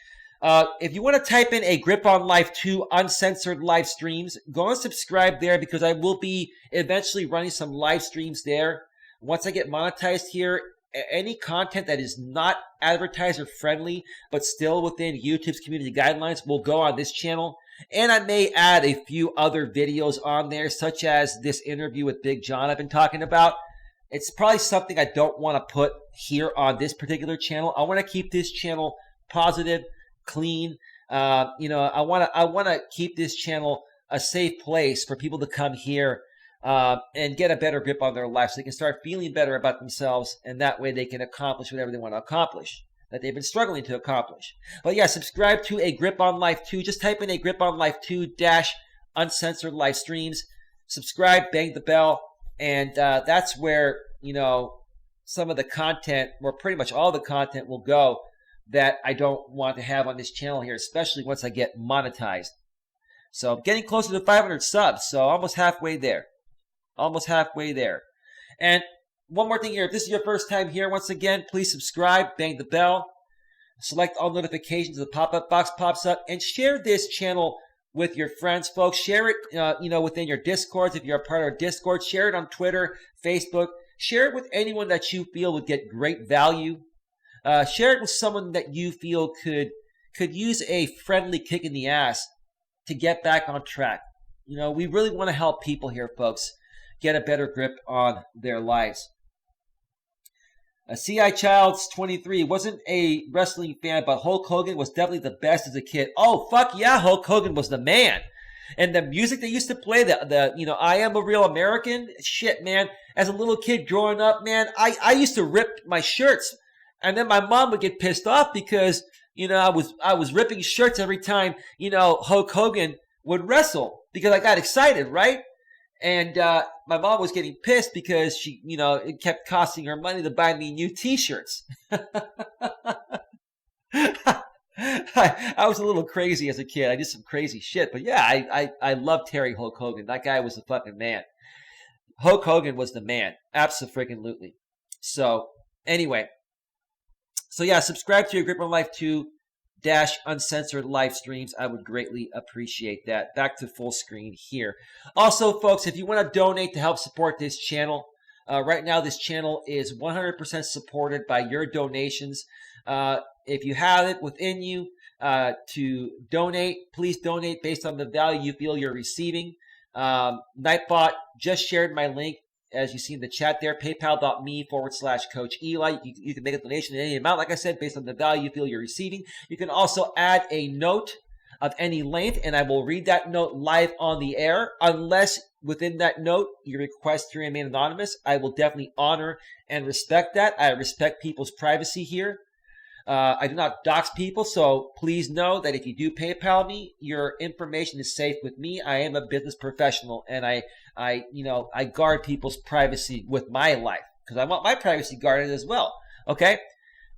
If you want to type in A Grip on Life 2 uncensored live streams, go and subscribe there because I will be eventually running some live streams there. Once I get monetized here, any content that is not advertiser friendly but still within YouTube's community guidelines will go on this channel. And I may add a few other videos on there, such as this interview with Big John I've been talking about. It's probably something I don't want to put here on this particular channel. I want to keep this channel positive, clean. I want to keep this channel a safe place for people to come here and get a better grip on their life so they can start feeling better about themselves, and that way they can accomplish whatever they want to accomplish that they've been struggling to accomplish. But yeah, subscribe to A Grip on Life 2. Just type in A Grip on Life 2 - uncensored live streams. Subscribe, bang the bell, and that's where, some of the content, or pretty much all the content, will go that I don't want to have on this channel here, especially once I get monetized. So I'm getting closer to 500 subs, so almost halfway there. Almost halfway there. And one more thing here. If this is your first time here, once again, please subscribe, bang the bell, select all notifications. The pop-up box pops up, and share this channel with your friends, folks. Share it, within your Discords. If you're a part of our Discord, share it on Twitter, Facebook. Share it with anyone that you feel would get great value. Share it with someone that you feel could use a friendly kick in the ass to get back on track. We really want to help people here, folks, get a better grip on their lives. CI Childs 23 wasn't a wrestling fan, but Hulk Hogan was definitely the best as a kid. Oh, fuck yeah, Hulk Hogan was the man. And the music they used to play, the I Am a Real American, shit, man. As a little kid growing up, man, I used to rip my shirts. And then my mom would get pissed off because, I was ripping shirts every time, Hulk Hogan would wrestle because I got excited, right? And my mom was getting pissed because she, it kept costing her money to buy me new T-shirts. I was a little crazy as a kid. I did some crazy shit. But yeah, I loved Terry Hulk Hogan. That guy was the fucking man. Hulk Hogan was the man. Abso-freaking-lutely. So, anyway. So yeah, subscribe to your Grip on Life 2 uncensored live streams. I would greatly appreciate that. Back to full screen here. Also, folks, if you want to donate to help support this channel, right now this channel is 100% supported by your donations. If you have it within you to donate, please donate based on the value you feel you're receiving. Nightbot just shared my link, as you see in the chat there, paypal.me/Coach Eli. You can make a donation in any amount, like I said, based on the value you feel you're receiving. You can also add a note of any length, and I will read that note live on the air. Unless within that note you request to remain anonymous, I will definitely honor and respect that. I respect people's privacy here. I do not dox people, so please know that if you do PayPal me, your information is safe with me. I am a business professional, and I guard people's privacy with my life because I want my privacy guarded as well. Okay?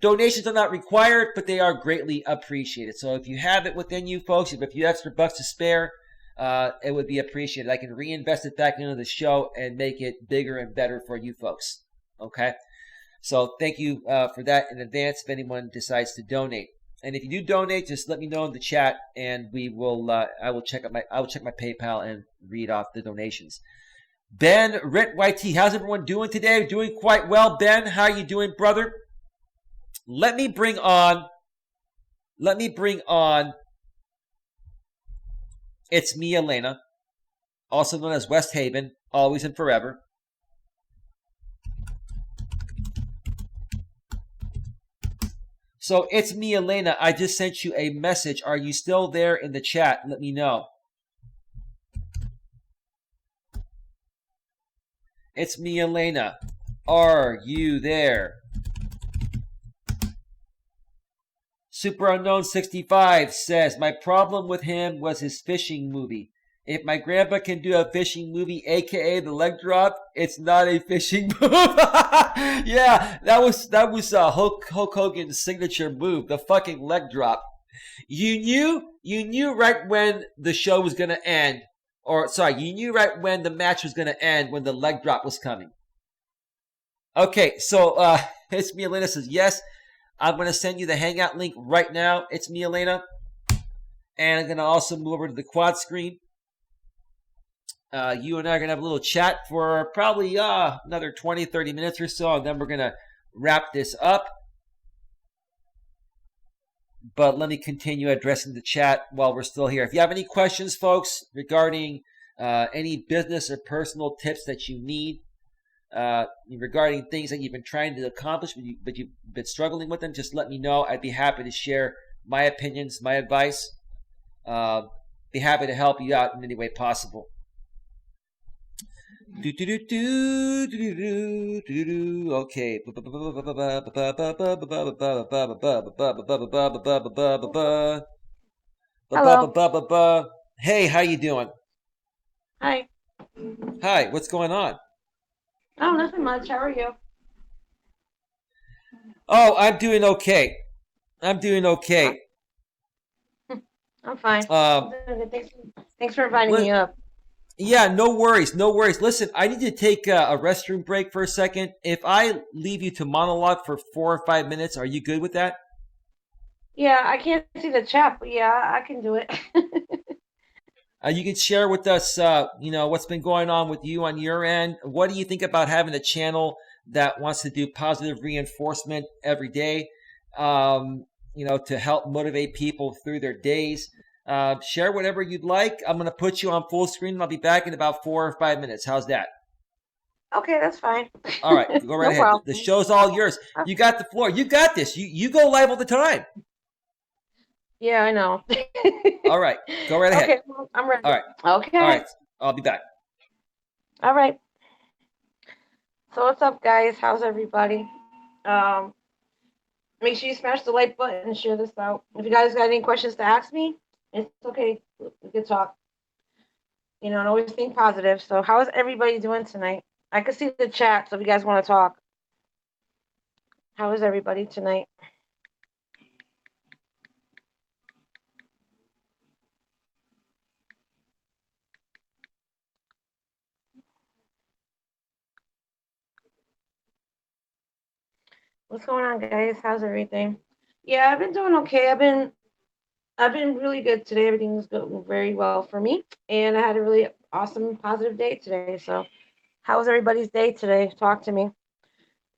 Donations are not required, but they are greatly appreciated. So if you have it within you, folks, if you have extra bucks to spare, it would be appreciated. I can reinvest it back into the show and make it bigger and better for you folks. Okay? So thank you for that in advance if anyone decides to donate. And if you do donate, just let me know in the chat, and we will. I will check my PayPal and read off the donations. Ben Rit YT, how's everyone doing today? Doing quite well, Ben. How are you doing, brother? Let me bring on. It's me, Elena, also known as West Haven, always and forever. So it's me, Elena. I just sent you a message. Are you still there in the chat? Let me know. It's me, Elena. Are you there? Super Unknown 65 says, my problem with him was his fishing movie. If my grandpa can do a fishing movie, aka the leg drop, it's not a fishing move. Yeah, that was Hulk Hogan's signature move, the fucking leg drop. You knew right when the show was gonna end, you knew right when the match was gonna end when the leg drop was coming. Okay, so it's me, Elena says yes. I'm gonna send you the Hangout link right now. It's me, Elena, and I'm gonna also move over to the quad screen. You and I are going to have a little chat for probably another 20, 30 minutes or so, and then we're going to wrap this up. But let me continue addressing the chat while we're still here. If you have any questions, folks, regarding any business or personal tips that you need, regarding things that you've been trying to accomplish but you've been struggling with them, just let me know. I'd be happy to share my opinions, my advice. Be happy to help you out in any way possible. Okay. Hello. Hey, how you doing? Hi. Hi, what's going on? Oh, nothing much. How are you? Oh, I'm doing okay. I'm fine. Thanks for inviting me up. Yeah, no worries. Listen, I need to take a restroom break for a second. If I leave you to monologue for 4 or 5 minutes, are you good with that? Yeah, I can't see the chat, but yeah, I can do it. You can share with us, what's been going on with you on your end. What do you think about having a channel that wants to do positive reinforcement every day, to help motivate people through their days? Share whatever you'd like. I'm going to put you on full screen, and I'll be back in about 4 or 5 minutes. How's that? Okay, that's fine. All right, go right No ahead. problem. The show's all yours. You got the floor. You got this. You go live all the time. Yeah, I know. All right, go right ahead. Okay, well, I'm ready. All right, all Okay. right. I'll be back. All right. So what's up, guys? How's everybody? Um, Make sure you smash the like button and share this out. If you guys got any questions to ask me, it's okay. We can talk. And always think positive. So how is everybody doing tonight? I can see the chat, so if you guys want to talk, how is everybody tonight? What's going on, guys? How's everything? Yeah, I've been doing okay. I've been really good today. Everything's going very well for me, and I had a really awesome, positive day today. So, how was everybody's day today? Talk to me.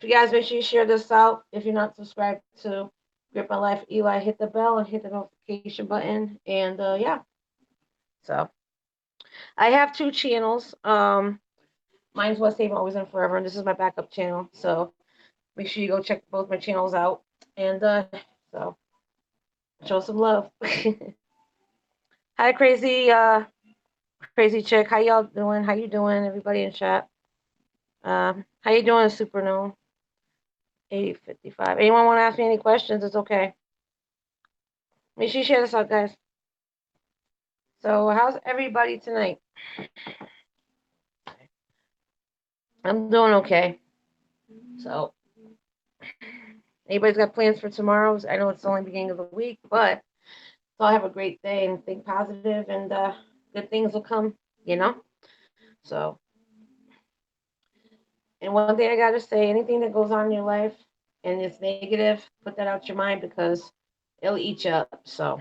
If you guys make sure you share this out. If you're not subscribed to Grip on Life Eli, hit the bell and hit the notification button. And yeah, so I have two channels. Mine's West Haven Always and Forever, and this is my backup channel. So make sure you go check both my channels out. And so show some love. Hi, crazy chick. How y'all doing? How you doing, everybody in chat? How you doing, Supernova? 8055. Anyone want to ask me any questions? It's okay. Make sure you share this out, guys. So, how's everybody tonight? I'm doing okay. So, anybody's got plans for tomorrow? I know it's only the beginning of the week, but so I have a great day and think positive, and good things will come. You know. So, and one thing I gotta say, anything that goes on in your life and it's negative, put that out your mind because it'll eat you up. So,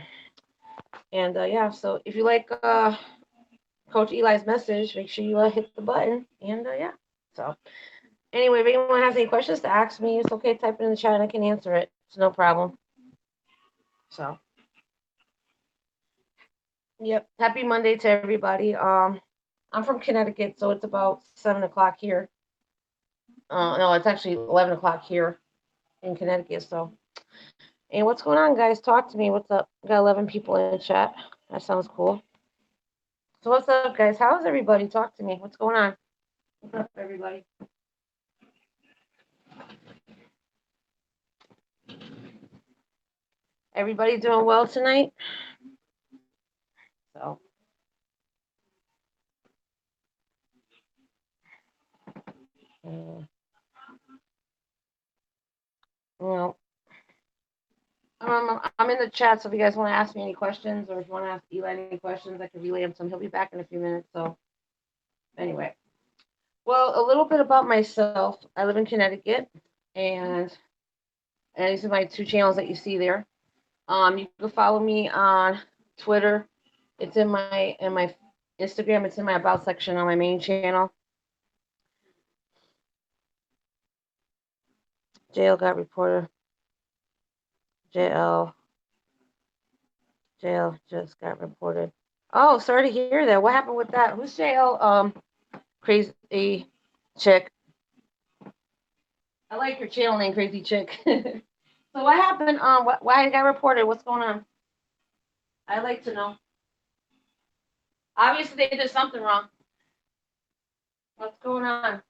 and yeah. So if you like Coach Eli's message, make sure you hit the button. And yeah. So anyway, if anyone has any questions to ask me, it's okay. Type it in the chat and I can answer it. It's no problem. So, yep. Happy Monday to everybody. I'm from Connecticut, so it's about 7 o'clock here. No, it's actually 11 o'clock here in Connecticut. So, and what's going on, guys? Talk to me. What's up? Got 11 people in the chat. That sounds cool. So what's up, guys? How's everybody? Talk to me. What's going on? What's up, everybody? Everybody doing well tonight? So, well, I'm in the chat, so if you guys want to ask me any questions or if you want to ask Eli any questions, I can relay them to him. He'll be back in a few minutes. So, anyway, well, a little bit about myself. I live in Connecticut, and these are my two channels that you see there. You can follow me on Twitter. It's in my Instagram. It's in my about section on my main channel. Jail got reported. Jail just got reported. Oh, sorry to hear that. What happened with that? Who's jail? Crazy chick. I like your channel name, Crazy Chick. So what happened? Why it got reported? What's going on? I'd like to know. Obviously, they did something wrong. What's going on?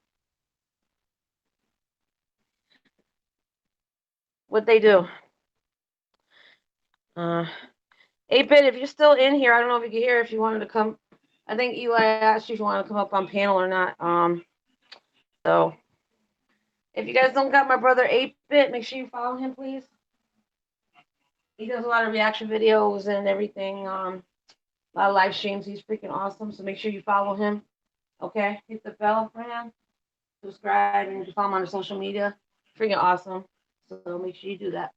What'd they do? 8-Bit, if you're still in here, I don't know if you can hear if you wanted to come. I think Eli asked you if you want to come up on panel or not. So if you guys don't got my brother 8-Bit, make sure you follow him, please. He does a lot of reaction videos and everything. A lot of live streams. He's freaking awesome. So make sure you follow him. Okay, hit the bell for him. Subscribe and you can follow him on the social media. Freaking awesome. So make sure you do that.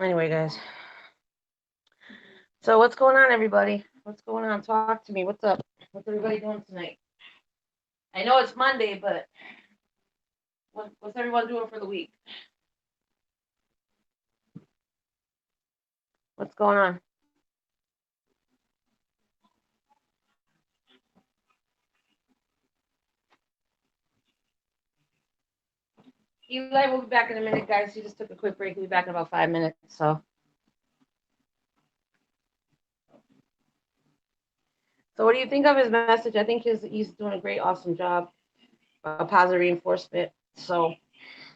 Anyway, guys. So what's going on, everybody? What's going on? Talk to me. What's up? What's everybody doing tonight? I know it's Monday, but what's everyone doing for the week? What's going on? Eli will be back in a minute, guys. He just took a quick break. He'll be back in about 5 minutes. So what do you think of his message? I think he's doing a great, awesome job. Positive reinforcement. So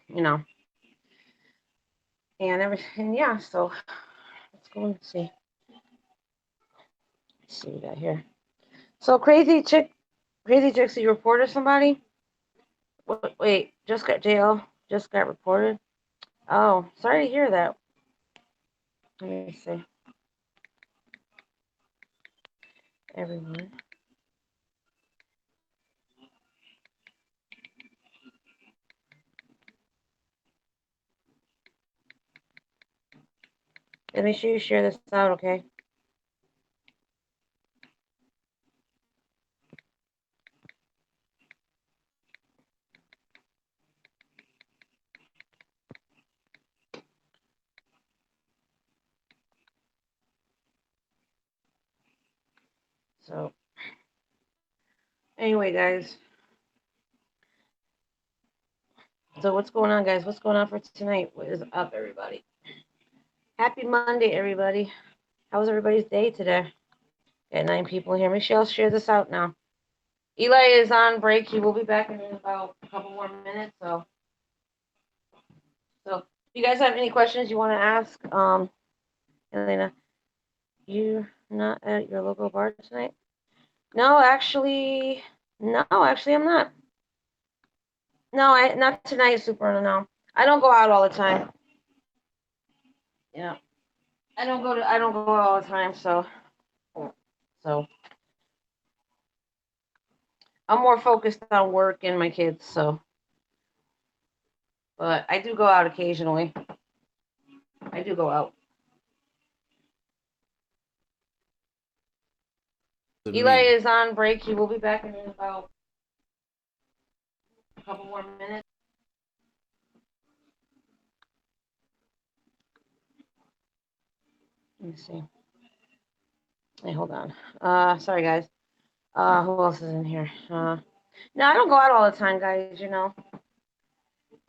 you know, and everything. Yeah. So let's go and see. Let's see what we got here. So crazy chick. So you reported somebody? Wait, just got jail. Just got reported. Oh, sorry to hear that. Let me see. Everyone. Let me sure you share this out, okay? So, anyway, guys. So, what's going on, guys? What's going on for tonight? What is up, everybody? Happy Monday, everybody. How was everybody's day today? Got 9 people here. Make sure I'll share this out now. Eli is on break. He will be back in about a couple more minutes. So if you guys have any questions you want to ask, Elena, you're not at your local bar tonight? No, actually, I'm not. No, not tonight, Super. No, I don't go out all the time. Yeah, I don't go out all the time. So I'm more focused on work and my kids. But I do go out occasionally. I do go out. Eli is on break. He will be back in about a couple more minutes. Let me see. Hey, hold on. Sorry guys. Who else is in here? No, I don't go out all the time, guys.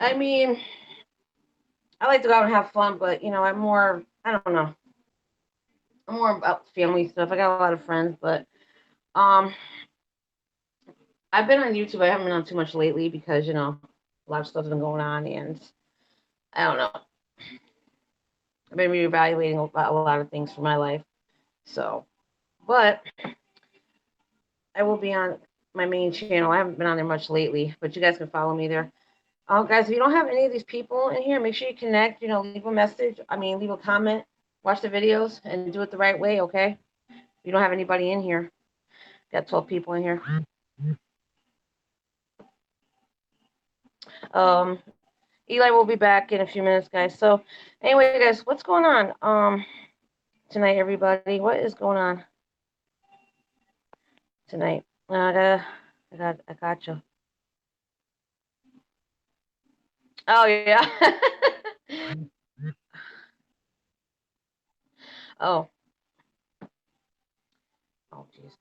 I mean, I like to go out and have fun, but I'm more. I don't know. I'm more about family stuff. I got a lot of friends, but um, I've been on YouTube. I haven't been on too much lately because a lot of stuff's been going on, and I don't know. I've been reevaluating a lot of things for my life. So, but I will be on my main channel. I haven't been on there much lately, but you guys can follow me there. Guys, if you don't have any of these people in here, make sure you connect. Leave a message. Leave a comment. Watch the videos and do it the right way. Okay. If you don't have anybody in here, got 12 people in here. Um, Eli will be back in a few minutes, guys. So, anyway, guys, what's going on tonight, everybody? What is going on tonight? I got you. Oh yeah. oh. Oh jeez.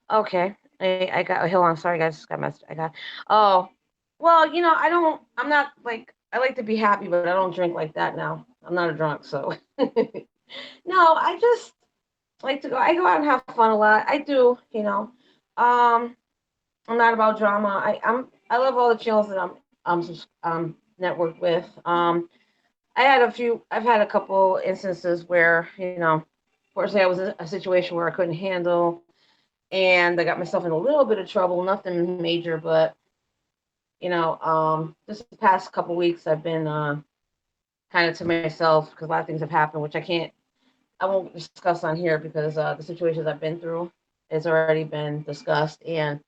Okay. I got. Hold on. Sorry, guys. Got messed. I got. Oh. Well, I don't. I'm not like. I like to be happy, but I don't drink like that now. I'm not a drunk, so. No, I just like to go. I go out and have fun a lot. I do. I'm not about drama. I love all the channels that I'm networked with. I've had a couple instances where fortunately I was in a situation where I couldn't handle, and I got myself in a little bit of trouble. Nothing major, but this past couple weeks I've been kind of to myself because a lot of things have happened, which I won't discuss on here because the situations I've been through has already been discussed, and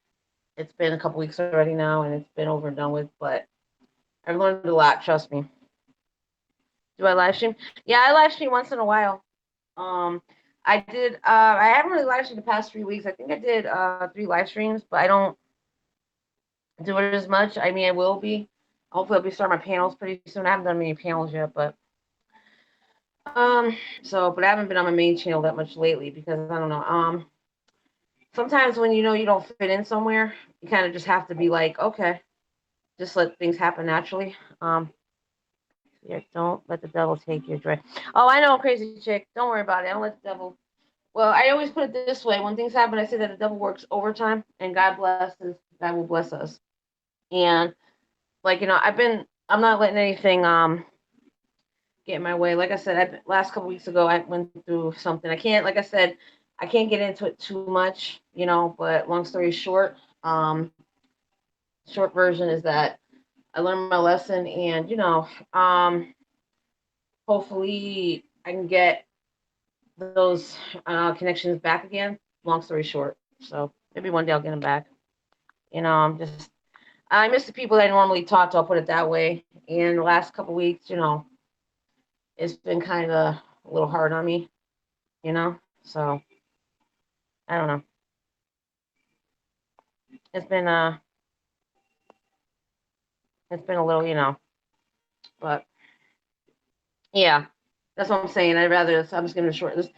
it's been a couple weeks already now, and it's been over and done with. But I've learned a lot. Trust me. Do I live stream? Yeah, I live stream once in a while. I did. I haven't really live streamed the past 3 weeks. I think I did 3 live streams, but I don't do it as much. I will be. Hopefully, I'll be starting my panels pretty soon. I haven't done many panels yet, but but I haven't been on my main channel that much lately because I don't know. Sometimes when you don't fit in somewhere, you kind of just have to be like, okay, just let things happen naturally. Here, don't let the devil take your joy. Oh, I know, crazy chick. Don't worry about it. I don't let the devil. Well, I always put it this way: when things happen, I say that the devil works overtime, and God blesses. God will bless us. And like I'm not letting anything get in my way. Like I said, last couple weeks ago, I went through something. I can't, like I said, I can't get into it too much, But long story short, short version is that I learned my lesson, and hopefully I can get those connections back again. Long story short, so maybe one day I'll get them back. I miss the people that I normally talk to. I'll put it that way. And the last couple weeks, it's been kind of a little hard on me, So I don't know. It's been it's been a little, but yeah, that's what I'm saying. I'm just gonna short this.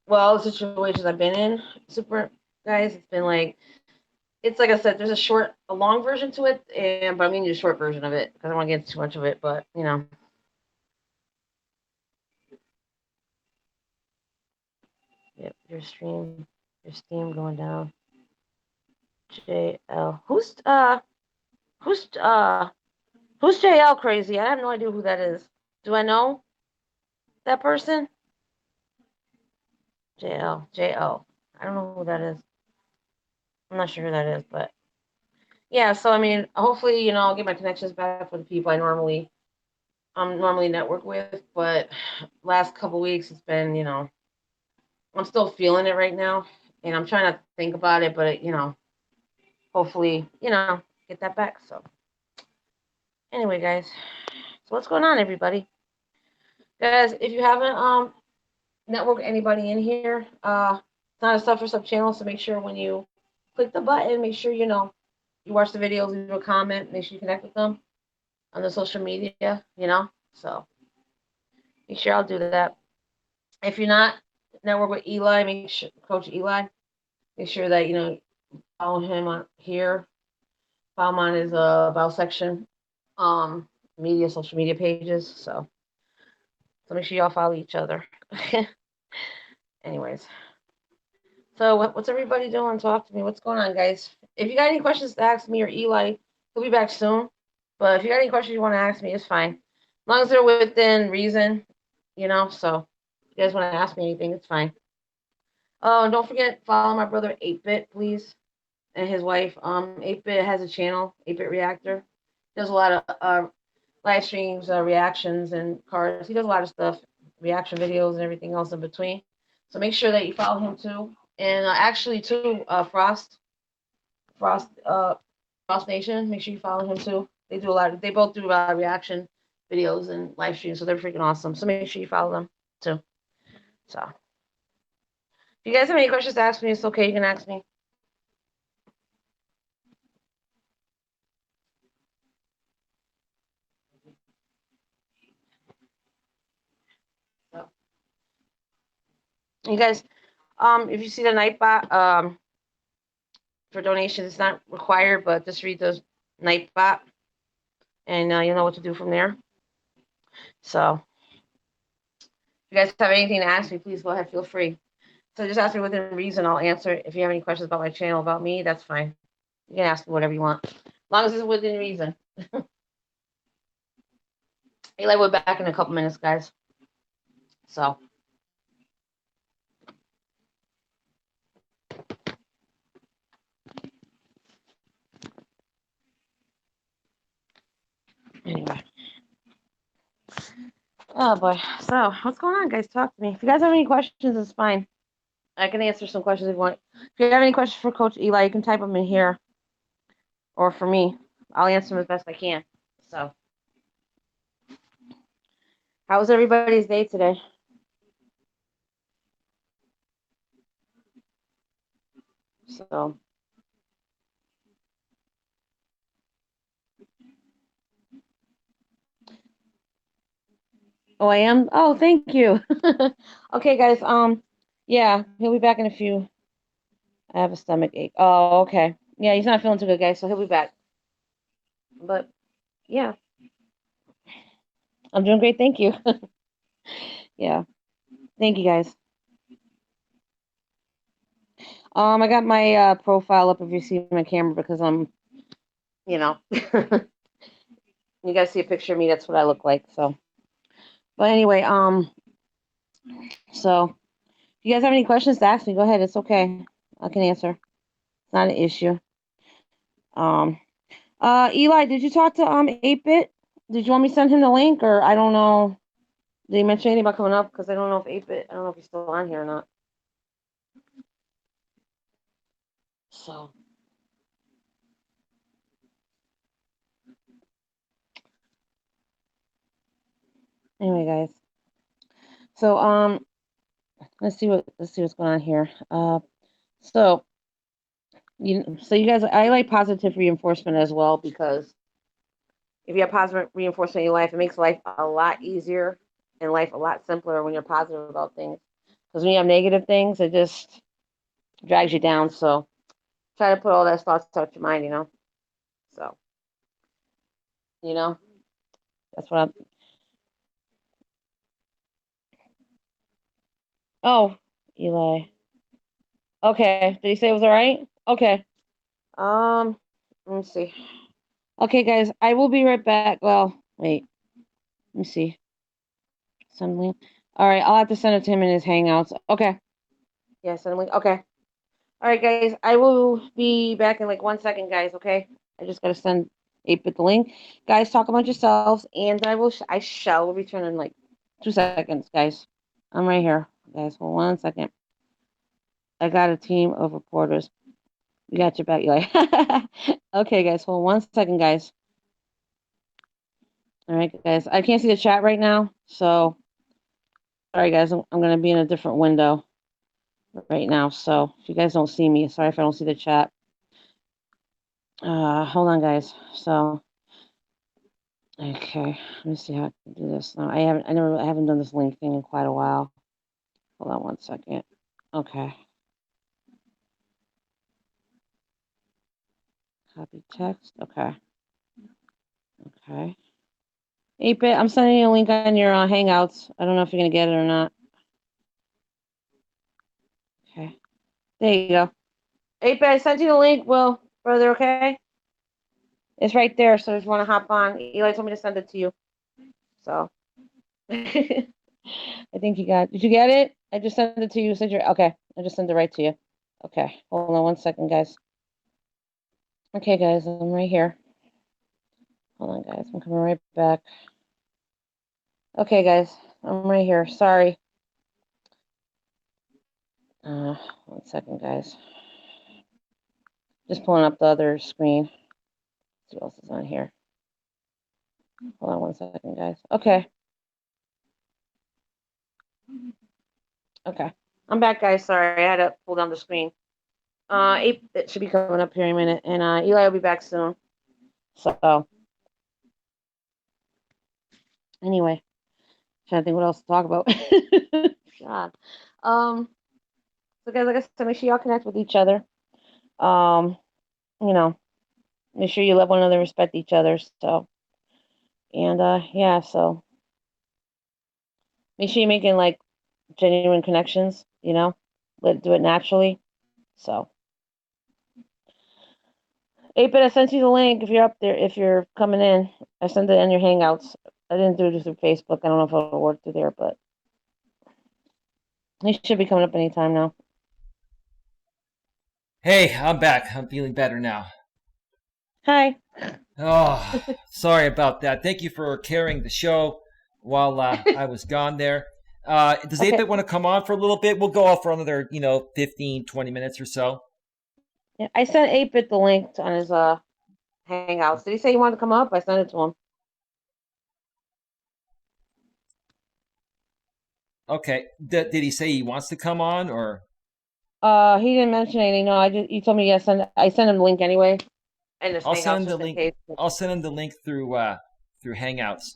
Well, the situations I've been in, super guys, it's been like it's like I said, there's a long version to it, but I'm gonna do a short version of it because I don't want to get too much of it. But yep, your steam going down. JL, who's who's JL crazy? I have no idea who that is. Do I know that person? JL. I don't know who that is. I'm not sure who that is, but yeah. So I mean, hopefully, I'll get my connections back with the people I normally network with. But last couple weeks, it's been, I'm still feeling it right now, and I'm trying not to think about it, but hopefully, get that back. So anyway, guys, so what's going on, everybody? Guys, if you haven't networked anybody in here, it's not a suffer sub channel, so make sure when you click the button, make sure you watch the videos, leave a comment, make sure you connect with them on the social media, So make sure I'll do that. If you're not network with Eli, make sure Coach Eli, make sure that follow him on here, follow him on his about section, social media pages. So make sure y'all follow each other. Anyways, so what's everybody doing? Talk to me. What's going on, guys? If you got any questions to ask me or Eli, he'll be back soon. But if you got any questions you want to ask me, it's fine. As long as they're within reason, So if you guys want to ask me anything, it's fine. Oh, and don't forget, follow my brother 8-Bit, please, and his wife. 8-Bit has a channel, 8-Bit Reactor. Does a lot of live streams, reactions, and cards. He does a lot of stuff, reaction videos, and everything else in between. So make sure that you follow him too. And actually, too, Frost, Nation. Make sure you follow him too. They do a lot. They both do a lot of reaction videos and live streams, so they're freaking awesome. So make sure you follow them too. So if you guys have any questions to ask me, it's okay. You can ask me. So, you guys, if you see the Nightbot, for donations, it's not required, but just read the Nightbot, and you'll know what to do from there. So, if you guys have anything to ask me, please go ahead. Feel free. So just ask me within reason. I'll answer. If you have any questions about my channel, about me, that's fine. You can ask me whatever you want, as long as it's within reason. Eli, we're back in a couple minutes, guys. So. Anyway. Oh boy. So what's going on, guys? Talk to me. If you guys have any questions, it's fine. I can answer some questions if you want. If you have any questions for Coach Eli, you can type them in here. Or for me. I'll answer them as best I can. So. How was everybody's day today? So. Oh, I am? Oh, thank you. Okay, guys. Yeah, he'll be back in a few. I have a stomach ache. Oh, okay. Yeah, he's not feeling too good, guys, so he'll be back. But yeah. I'm doing great. Thank you. Yeah. Thank you, guys. I got my profile up if you see my camera because I'm, you know, you guys see a picture of me. That's what I look like. So, but anyway, so if you guys have any questions to ask me, go ahead. It's okay. I can answer. It's not an issue. Um, Eli, did you talk to 8-Bit? Did you want me to send him the link or I don't know? Did he mention anything about coming up? Because I don't know if 8-Bit. I don't know if he's still on here or not. So anyway, guys. So let's see what's going on here. So you guys, I like positive reinforcement as well because if you have positive reinforcement in your life, it makes life a lot easier and life a lot simpler when you're positive about things. Because when you have negative things, it just drags you down. So try to put all that thoughts out your mind, So, you know, that's what I'm. Oh, Eli. Okay. Did he say it was all right? Okay. Let me see. Okay, guys, I will be right back. Well, wait. Let me see. Suddenly. All right, I'll have to send it to him in his Hangouts. Okay. Yeah, suddenly. Okay. All right, guys, I will be back in like 1 second, guys. Okay. I just gotta send 8-Bit the link. Guys, talk among yourselves, and I shall return in like 2 seconds, guys. I'm right here, guys. Hold 1 second. I got a team of reporters. We got your back, Eli. Okay, guys. Hold 1 second, guys. All right, guys. I can't see the chat right now, so sorry, guys. I'm gonna be in a different window right now, so if you guys don't see me, sorry if I don't see the chat. Hold on, guys. So, okay, let me see how I can do this. No, I haven't done this link thing in quite a while. Hold on 1 second. Okay. Copy text. Okay. Okay. 8-Bit, I'm sending you a link on your Hangouts. I don't know if you're gonna get it or not. Okay. There you go. 8-Bit, I sent you the link, Will, brother, okay? It's right there, so if you want to hop on, Eli told me to send it to you. So, I think you got. Did you get it? I just sent it to you. Said you're okay. I just sent it right to you. Okay, hold on 1 second, guys. Okay, guys, I'm right here. Hold on, guys. I'm coming right back. Okay, guys, I'm right here. Sorry. 1 second, guys. Just pulling up the other screen. Let's see what else is on here. Hold on 1 second, guys. Okay. Okay. I'm back, guys. Sorry, I had to pull down the screen. It should be coming up here in a minute, and Eli will be back soon. So, anyway, trying to think what else to talk about. God. So guys, like I said, make sure y'all connect with each other. Um, you know, make sure you love one another, respect each other. So, and yeah, so make sure you're making like genuine connections. Let do it naturally. So, 8-Bit, I sent you the link if you're up there. If you're coming in, I sent it in your Hangouts. I didn't do it through Facebook. I don't know if it'll work through there, but it should be coming up anytime now. Hey, I'm back. I'm feeling better now. Hi. Oh, sorry about that. Thank you for carrying the show while I was gone there. Does Okay. 8-Bit want to come on for a little bit? We'll go off for another, 15, 20 minutes or so. Yeah, I sent 8-Bit the link on his Hangouts. Did he say he wanted to come up? I sent it to him. Okay. Did he say he wants to come on or? He didn't mention anything. No, he told me yes, and I sent him the link anyway, and this I'll Hangouts send the just in link. case. I'll send him the link through Hangouts.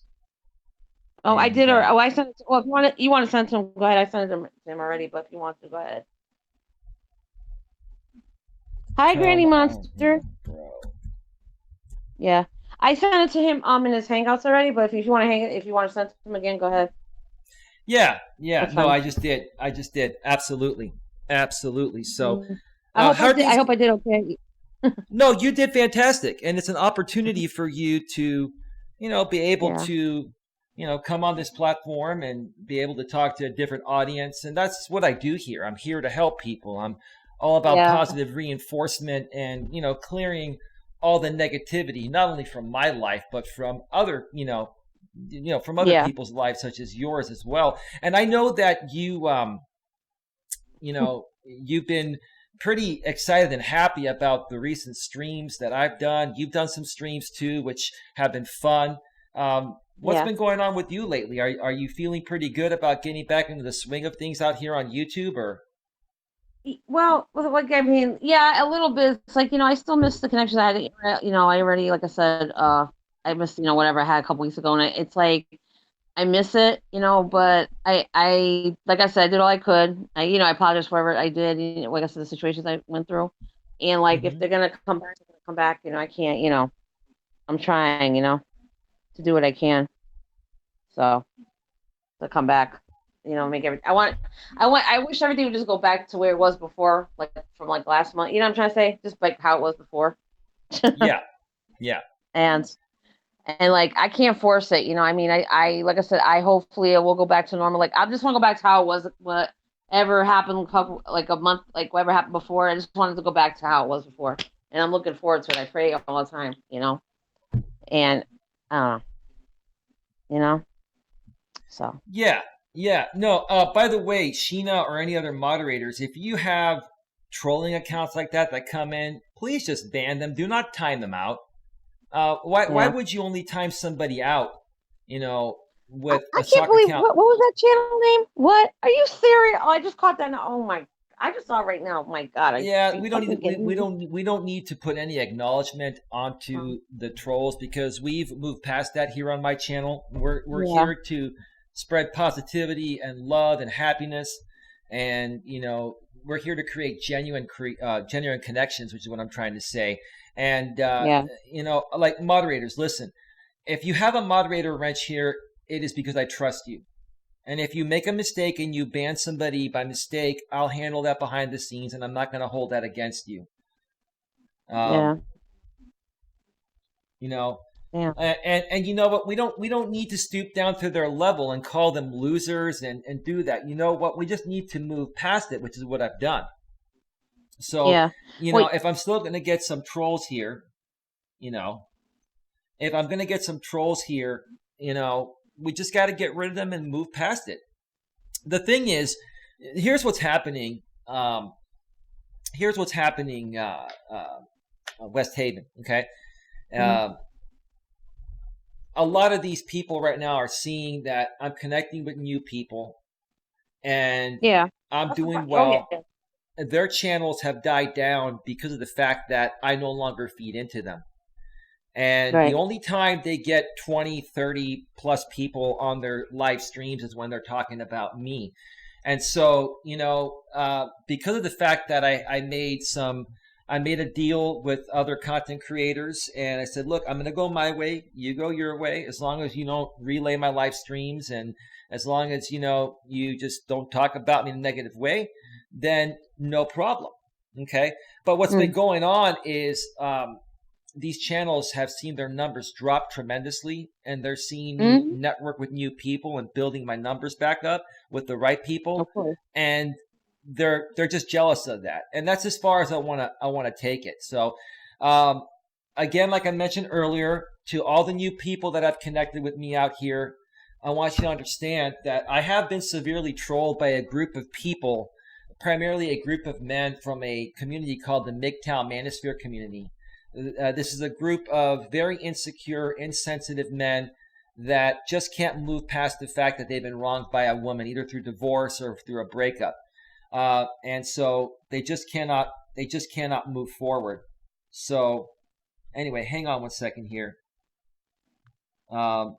Oh, I And did, or I sent it. Well, if you want to send it to him, go ahead. I sent it to him already, but if you want to, go ahead. Hi, Granny come on, Monster. bro. Yeah, I sent it to him in his Hangouts already. But if you want to if you want to send it to him again, go ahead. Yeah, yeah. That's No, fine. I just did. I just did. Absolutely, absolutely. So, Mm. I hope how I are did. I things? hope I did okay. No, you did fantastic, and it's an opportunity for you to, be able Yeah. to, come on this platform and be able to talk to a different audience, and that's what I do here. I'm here to help people. I'm all about Yeah. positive reinforcement and clearing all the negativity, not only from my life but from other, from other Yeah. people's lives, such as yours as well. And I know that you've been pretty excited and happy about the recent streams that I've done. You've done some streams too, which have been fun. What's Yeah. been going on with you lately? Are you feeling pretty good about getting back into the swing of things out here on YouTube, or? Well, like I mean, yeah, a little bit. It's like I still miss the connections I had. I already, like I said, I missed whatever I had a couple weeks ago, and it's like I miss it, but like I said, I did all I could. I apologize for whatever I did. Like I said, the situations I went through, and like if Mm-hmm. they're gonna come back, they're gonna come back. I can't. I'm trying. To do what I can. So to come back, make everything. I wish everything would just go back to where it was before, like from like last month. You know what I'm trying to say? Just like how it was before. Yeah, yeah, and like I can't force it. I mean, I like I said, I hopefully it will go back to normal. Like I just want to go back to how it was. Whatever happened, like a month, like whatever happened before. I just wanted to go back to how it was before, and I'm looking forward to it. I pray all the time. And uh, you know, so yeah, yeah. No. By the way, Sheena or any other moderators, if you have trolling accounts like that come in, please just ban them. Do not time them out. Why yeah. would you only time somebody out, you know, I, with I a can't soccer believe account? what was that channel name? What are you serious? Oh, I just caught that. Now. Oh my! I just saw it right now. Oh my God! Yeah, Are you we don't fucking need we kidding me? don't we don't need to put any acknowledgement onto the trolls because we've moved past that here on my channel. We're Yeah, here to spread positivity and love and happiness, and we're here to create genuine connections, which is what I'm trying to say. And yeah, like moderators, listen, if you have a moderator wrench here, it is because I trust you. And if you make a mistake and you ban somebody by mistake, I'll handle that behind the scenes, and I'm not going to hold that against you. yeah, Um, you know, yeah, and you know what? We don't need to stoop down to their level and call them losers and do that. You know what? We just need to move past it, which is what I've done. So, yeah. Wait, if I'm still going to get some trolls here, you know, if I'm going to get some trolls here, we just got to get rid of them and move past it. The thing is, here's what's happening. Here's what's happening. West Haven. Okay. mhm. Uh, a lot of these people right now are seeing that I'm connecting with new people and Yeah. I'm That's the doing oh well. yeah, Their channels have died down because of the fact that I no longer feed into them. And the right. only time they get 20, 30 plus people on their live streams is when they're talking about me. And so, because of the fact that I made a deal with other content creators and I said, look, I'm going to go my way. You go your way. As long as you don't relay my live streams and as long as, you just don't talk about me in a negative way, then no problem. Okay. But what's been Mm. going on is, these channels have seen their numbers drop tremendously and they're seeing me Mm. network with new people and building my numbers back up with the right people, Of course. and they're just jealous of that, and that's as far as I want to take it. So um, again, like I mentioned earlier, to all the new people that have connected with me out here, I want you to understand that I have been severely trolled by a group of people, primarily a group of men from a community called the MGTOW Manosphere community. This is a group of very insecure, insensitive men that just can't move past the fact that they've been wronged by a woman, either through divorce or through a breakup, and so they just cannot move forward. So anyway, hang on one second here. Um,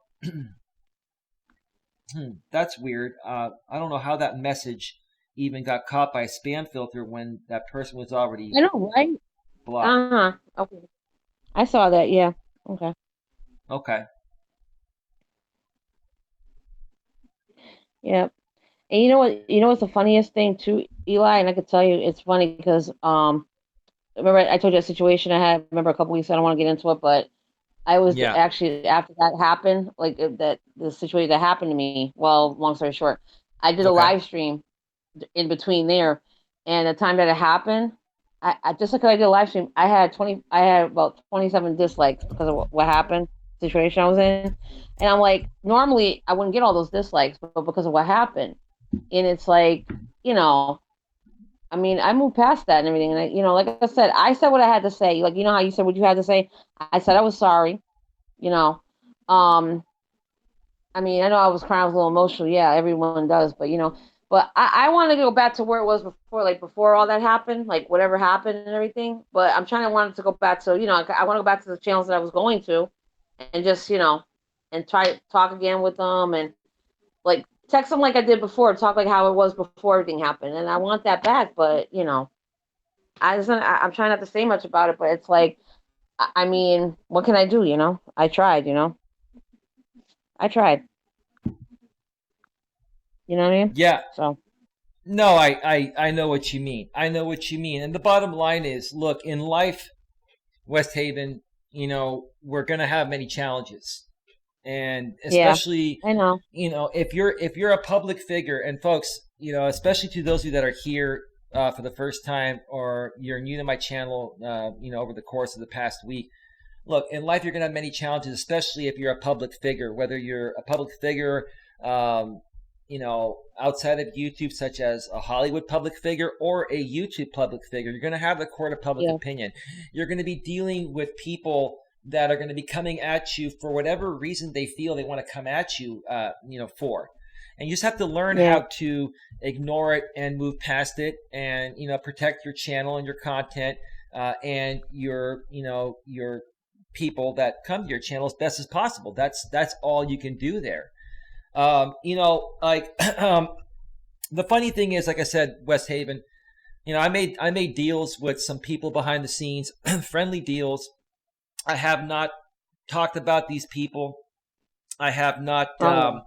that's weird. I don't know how that message even got caught by a spam filter when that person was already I know, right? blocked. Uh huh. Okay. I saw that. Yeah. Okay. Okay. Yeah. And you know what? You know what's the funniest thing too, Eli? And I could tell you, it's funny because remember I told you a situation I had. Remember a couple weeks. I don't want to get into it, but I was Yeah. actually after that happened, like that the situation that happened to me. Well, long story short, I did a Okay. live stream in between there, and the time that it happened, I just like I did a live stream, I had about 27 dislikes because of what happened, situation I was in, and I'm like, normally I wouldn't get all those dislikes, but because of what happened, and it's like, you know, I mean, I moved past that and everything, and like I said what I had to say, like how you said what you had to say. I said I was sorry, you know, um, I mean, I know I was crying, I was a little emotional. Yeah, everyone does, but but I want to go back to where it was before, like before all that happened, like whatever happened and everything. But I'm trying to want it to go back to, I want to go back to the channels that I was going to, and just, and try to talk again with them and like text them like I did before, talk like how it was before everything happened, and I want that back. But I'm trying not to say much about it, but it's like, I mean, what can I do? I tried. I tried. You know what I mean? Yeah. So. No, I know what you mean. I know what you mean. And the bottom line is, look, in life, West Haven, we're gonna have many challenges. And Yeah, especially, I know. if you're a public figure, and folks, especially to those of you that are here for the first time, or you're new to my channel, over the course of the past week. Look, in life, you're going to have many challenges, especially if you're a public figure, whether you're a public figure, outside of YouTube, such as a Hollywood public figure or a YouTube public figure. You're going to have the court of public Yeah, opinion. You're going to be dealing with people that are going to be coming at you for whatever reason they feel they want to come at you, for. And you just have to learn yeah, how to ignore it and move past it, and protect your channel and your content, and your people that come to your channel as best as possible. That's all you can do there. Like the funny thing is, like I said, West Haven, I made deals with some people behind the scenes, friendly deals. I have not talked about these people. I have not, oh,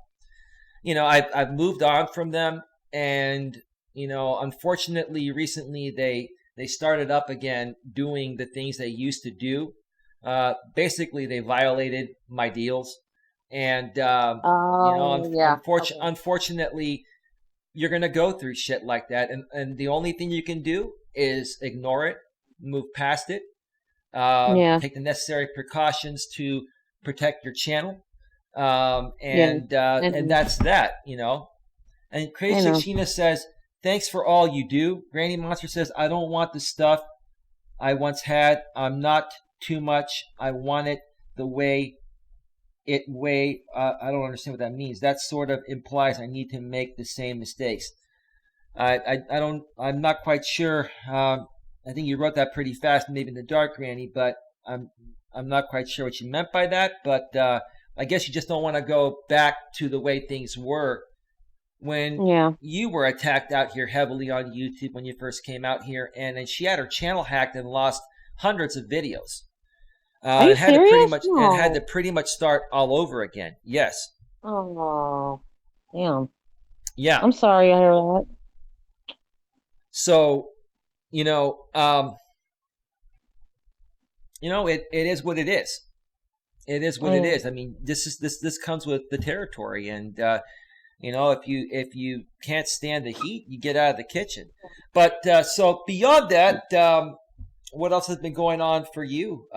I've moved on from them, and unfortunately, recently they started up again doing the things they used to do. Basically, they violated my deals, and oh, yeah, okay, unfortunately, you're gonna go through shit like that, and the only thing you can do is ignore it, move past it, yeah, take the necessary precautions to protect your channel, yeah, and and that's that. And I Crazy know, Sheena says, "Thanks for all you do." Granny Monster says, "I don't want the stuff I once had. I'm not too much. I want it the way. I don't understand what that means. That sort of implies I need to make the same mistakes." I don't. I'm not quite sure. I think you wrote that pretty fast, maybe in the dark, Granny. But I'm I'm not quite sure what you meant by that. But I guess you just don't want to go back to the way things were when yeah. you were attacked out here heavily on YouTube when you first came out here, and then she had her channel hacked and lost hundreds of videos, Are you and serious? had to No. pretty much start all over again. Yes, Oh, damn. yeah. I'm sorry I heard that. So, you know, um, it is what it is. It is what it I, is. I mean, this comes with the territory, and if you can't stand the heat, you get out of the kitchen. But so beyond that, what else has been going on for you?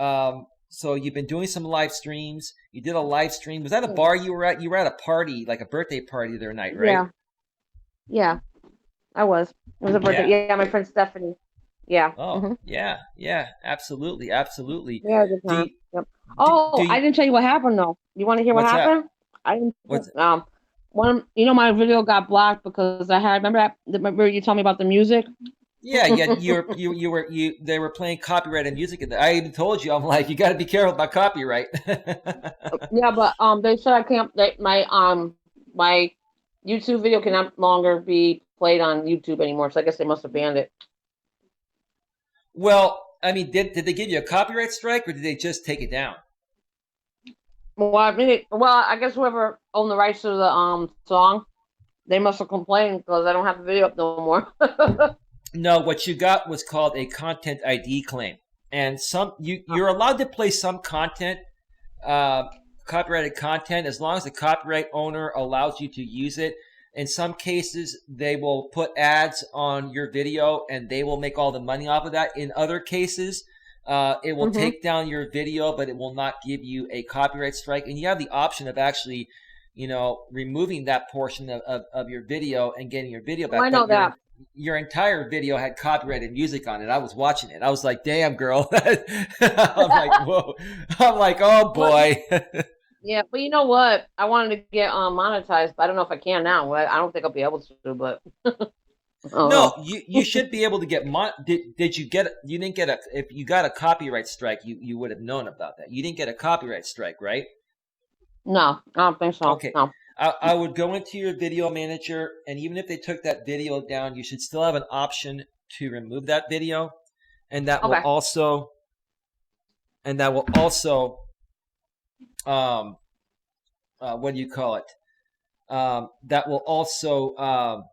So you've been doing some live streams. You did a live stream. Was that a bar you were at? You were at a party, like a birthday party the other night, right? yeah, yeah, I was. It was a birthday. Yeah. Yeah, my friend Stephanie. Yeah. Oh, Hmm. yeah, yeah, absolutely, absolutely. Yeah, good Do time. you, Yep. do Oh, I you, didn't tell you what happened though. You want to hear what what's that? happened? I didn't. What's One. My video got blocked because I had. Remember you told me about the music. Yeah, yeah, they were playing copyrighted music. I even told you, I'm like, you got to be careful about copyright. Yeah, but they said I can't. My YouTube video can no longer be played on YouTube anymore. So I guess they must have banned it. Well, I mean, did they give you a copyright strike, or did they just take it down? Well, I mean, I guess whoever owned the rights to the song, they must have complained because I don't have the video up no more. No, what you got was called a content ID claim, and you're allowed to play some content, uh, copyrighted content, as long as the copyright owner allows you to use it. In some cases, they will put ads on your video, and they will make all the money off of that. In other cases, it will Mm-hmm. take down your video, but it will not give you a copyright strike. And you have the option of actually, removing that portion of your video and getting your video Oh, back. I know But that. your entire video had copyrighted music on it. I was watching it. I was like, "Damn, girl!" I'm like, "Whoa!" I'm like, "Oh But boy." yeah, but you know what? I wanted to get monetized, but I don't know if I can now. Well, I don't think I'll be able to, but No, oh you should be able to get did you get you didn't get a if you got a copyright strike you would have known about that. You didn't get a copyright strike, right? no, I don't think so. Okay. No. I would go into your video manager, and even if they took that video down, you should still have an option to remove that video, and that will Okay. also and that will also um what do you call it? That will also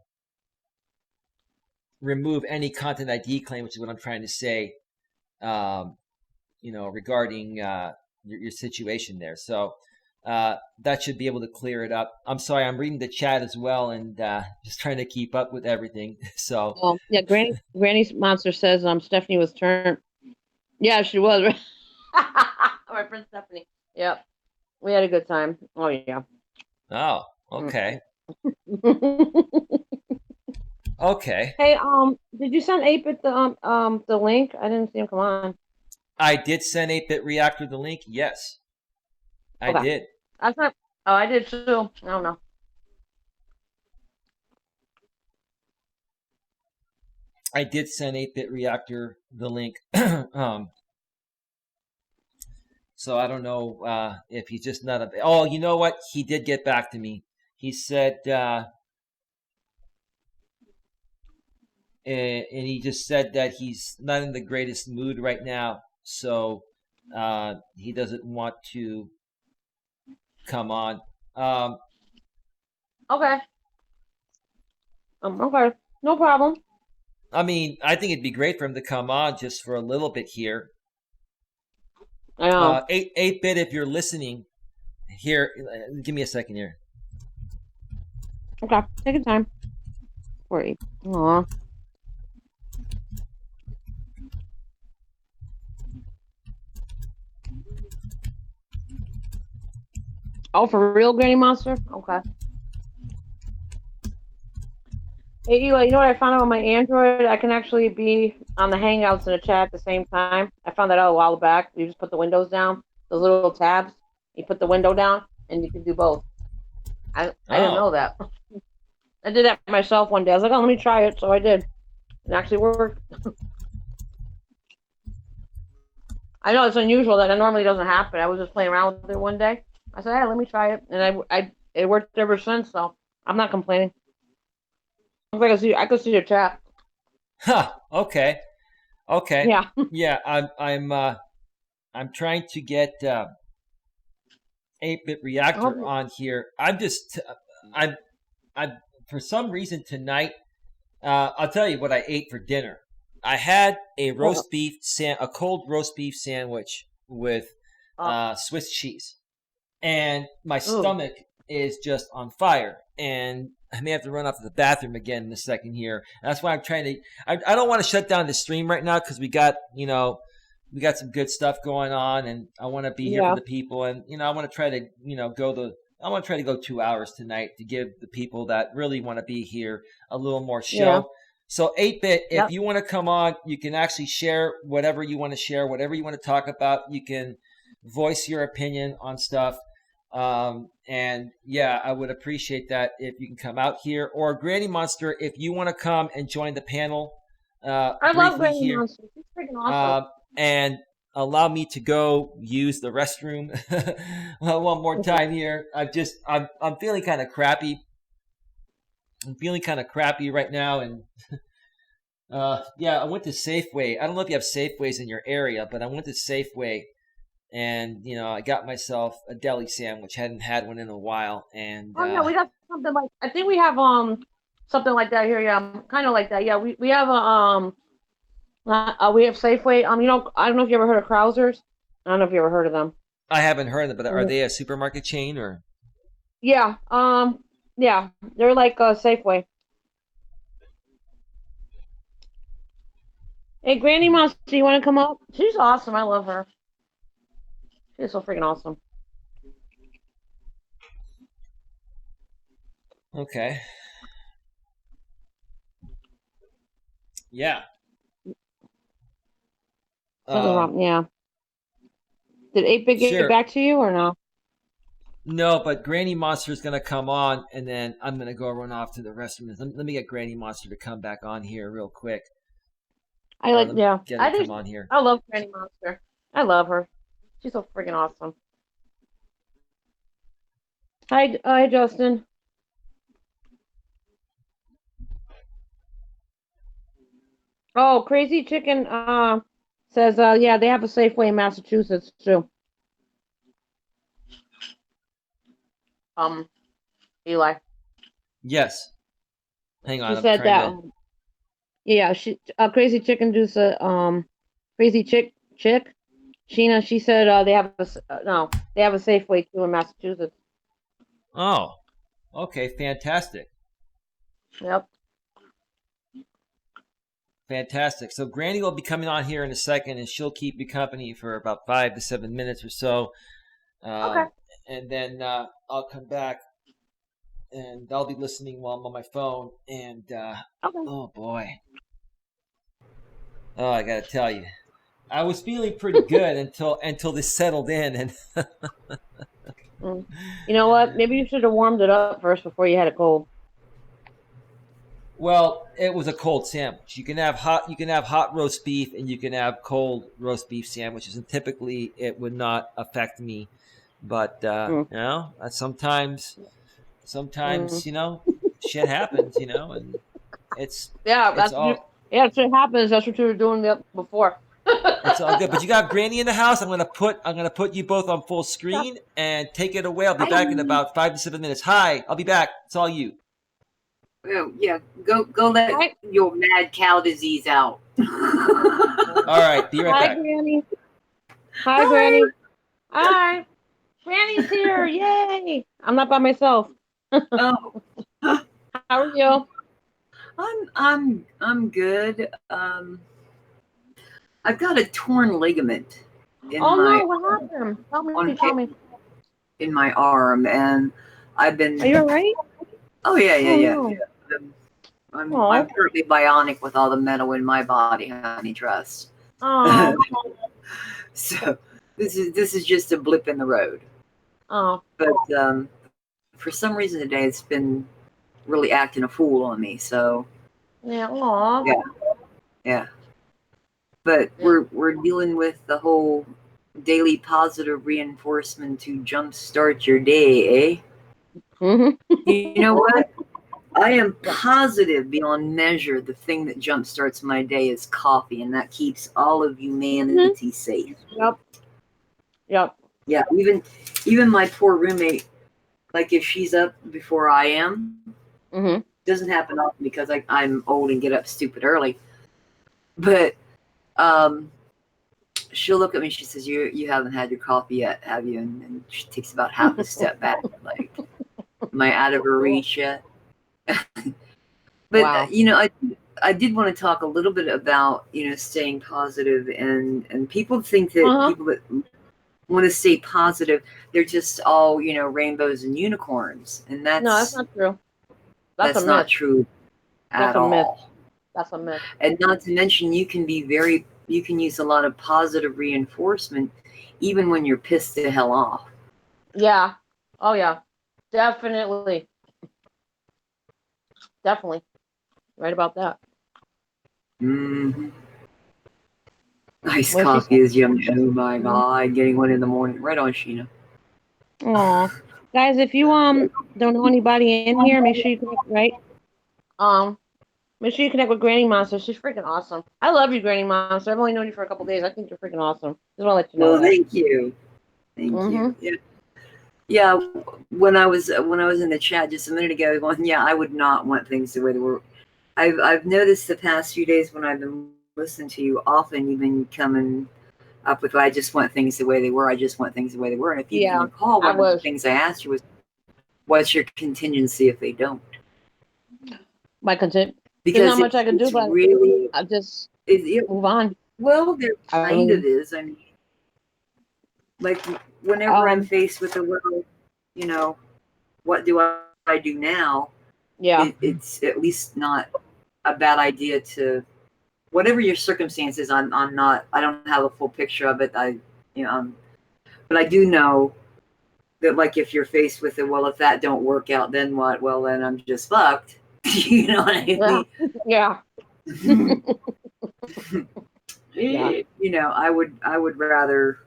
remove any content ID claim, which is what I'm trying to say, um, regarding your situation there. So that should be able to clear it up. I'm sorry, I'm reading the chat as well and just trying to keep up with everything. So, Yeah, Granny's monster says Stephanie was turned. Yeah, she was. Right? My friend Stephanie. Yep, we had a good time. Oh yeah. oh, okay, okay. Hey, did you send Ape at the link? I didn't see him come on. I did send 8-Bit Reactor the link. Yes, I Okay, did. that's not. Oh, I did too. I don't know. I did send 8-Bit Reactor the link. So I don't know if he's just not. Oh, you know what? He did get back to me. He said, and he just said that he's not in the greatest mood right now, so he doesn't want to come on. Okay. Okay. No problem. I mean, I think it'd be great for him to come on just for a little bit here. I know. 8-Bit, if you're listening here, give me a second here. Okay. Take your time. Wait. Aw. Oh, for real, Granny Monster? Okay. Hey, Eli, you know what I found out on my Android? I can actually be on the Hangouts and the chat at the same time. I found that out a while back. You just put the windows down, those little tabs. You put the window down, and you can do both. I didn't know that. I did that myself one day. I was like, oh, let me try it. So I did. It actually worked. I know it's unusual that it normally doesn't happen. I was just playing around with it one day. I said, hey, let me try it. And it worked ever since, so I'm not complaining. I could see your chat. Huh. Okay. Okay. Yeah. Yeah. I'm trying to get 8-Bit Reactor Oh, on here. I'm for some reason tonight. I'll tell you what I ate for dinner. I had a a cold roast beef sandwich with oh, Swiss cheese, and my ooh, stomach is just on fire. And I may have to run off to the bathroom again in a second here. That's why I'm trying to. I don't want to shut down the stream right now because we got some good stuff going on, and I want to be here for yeah, the people. And I want to try to I want to try to go 2 hours tonight to give the people that really want to be here a little more yeah, show. So 8-Bit, if yep. you want to come on, you can actually share whatever you want to share, whatever you want to talk about. You can voice your opinion on stuff. And yeah, I would appreciate that if you can come out here. Or Granny Monster, if you want to come and join the panel I love briefly Granny here. Monster. She's freaking awesome. And allow me to go use the restroom one more time here. I'm feeling kind of crappy. I'm feeling kind of crappy right now, and yeah, I went to Safeway. I don't know if you have Safeways in your area, but I went to Safeway and I got myself a deli sandwich. Hadn't had one in a while, and yeah, we got something like I think we have something like that here. Yeah, kind of like that. Yeah, we have we have Safeway. I don't know if you ever heard of Krausers. I don't know if you ever heard of them. I haven't heard of them. But are Mhm. they a supermarket chain or? Yeah, yeah, they're like Safeway. Hey, Granny Monster, you want to come up? She's awesome. I love her. She's so freaking awesome. Okay. Yeah. Something's wrong. Yeah. Did 8-Bit get Sure. back to you or no? No, but Granny Monster is gonna come on, and then I'm gonna go run off to the restroom. Let me get Granny Monster to come back on here real quick. Let me Yeah. get her to come on here. I love Granny Monster. I love her. She's so freaking awesome. Hi, Justin. Oh, Crazy Chicken says yeah, they have a Safeway in Massachusetts too. Eli. Yes. Hang on, She I'm said trying that to. yeah, she Crazy Chicken Juice Crazy Chick Sheena, she said they have no, they have a Safeway too in Massachusetts. Oh, okay, fantastic. Yep. Fantastic. So Granny will be coming on here in a second, and she'll keep you company for about 5 to 7 minutes or so. Okay. And then I'll come back, and I'll be listening while I'm on my phone. And Okay. oh boy, oh I gotta tell you, I was feeling pretty good until this settled in, and You know what? Maybe you should have warmed it up first before you had a cold. well, it was a cold sandwich. You can have hot roast beef, and you can have cold roast beef sandwiches, and typically it would not affect me. But Mm. sometimes Mm. shit happens, and it's Yeah, it's all that's what happens. That's what you were doing before. it's all good. But you got Granny in the house. I'm gonna put you both on full screen and take it away. I'll be back in about 5 to 7 minutes. Hi, I'll be back. It's all you. Oh, yeah, go let Hi. your mad cow disease out. All right, be right Hi, back. Granny. Hi, Granny. Hi. Granny's here. Yay. I'm not by myself. Oh, How are you? I'm good. I've got a torn ligament in Oh my no, what happened? Tell me. in my arm, and I've been. Are you alright? Oh yeah. Oh I'm currently bionic with all the metal in my body, honey. Trust. no. So this is just a blip in the road. Oh. But for some reason today, it's been really acting a fool on me. So Yeah. Aw. yeah. But we're dealing with the whole daily positive reinforcement to jumpstart your day, eh? Mm-hmm. You know what? I am positive beyond measure the thing that jumpstarts my day is coffee, and that keeps all of humanity safe. Yep. Yeah, even my poor roommate, like if she's up before I am, doesn't happen often because I'm old and get up stupid early. But she'll look at me. She says, "You haven't had your coffee yet, have you?" And she takes about half a step back, like, "Am I out of her reach yet?" But Wow. I did want to talk a little bit about staying positive, and people think that people that want to stay positive, they're just all rainbows and unicorns, and No, that's not true. That's not true at all. Myth. That's a myth. And not to mention, you can use a lot of positive reinforcement even when you're pissed the hell off. Yeah. Oh yeah. Definitely. Right about that. Mm-hmm. Nice coffee is yummy. Oh my god, getting one in the morning. Right on, Sheena. Aw. Guys, if you don't know anybody in here, make sure you click right. Make sure you connect with Granny Monster. She's freaking awesome. I love you, Granny Monster. I've only known you for a couple days. I think you're freaking awesome. Just want to let you know Well, that. thank you. Thank you. Yeah. Yeah, when I was in the chat just a minute ago, going, yeah, I would not want things the way they were. I've noticed the past few days when I've been listening to you, often you've been coming up with, I just want things the way they were. I just want things the way they were. And if you can recall, one of the things I asked you was, what's your contingency if they don't? My content. Because there's not much I can do, but really, I just it, move on. well, there kind of is. I mean, like whenever I'm faced with a little, you know, what do I do now? Yeah. It's at least not a bad idea to, whatever your circumstances, I don't have a full picture of it. But I do know that, like, if you're faced with it, well, if that don't work out, then what? Well, then I'm just fucked. You know what I mean? Yeah. You know, I would rather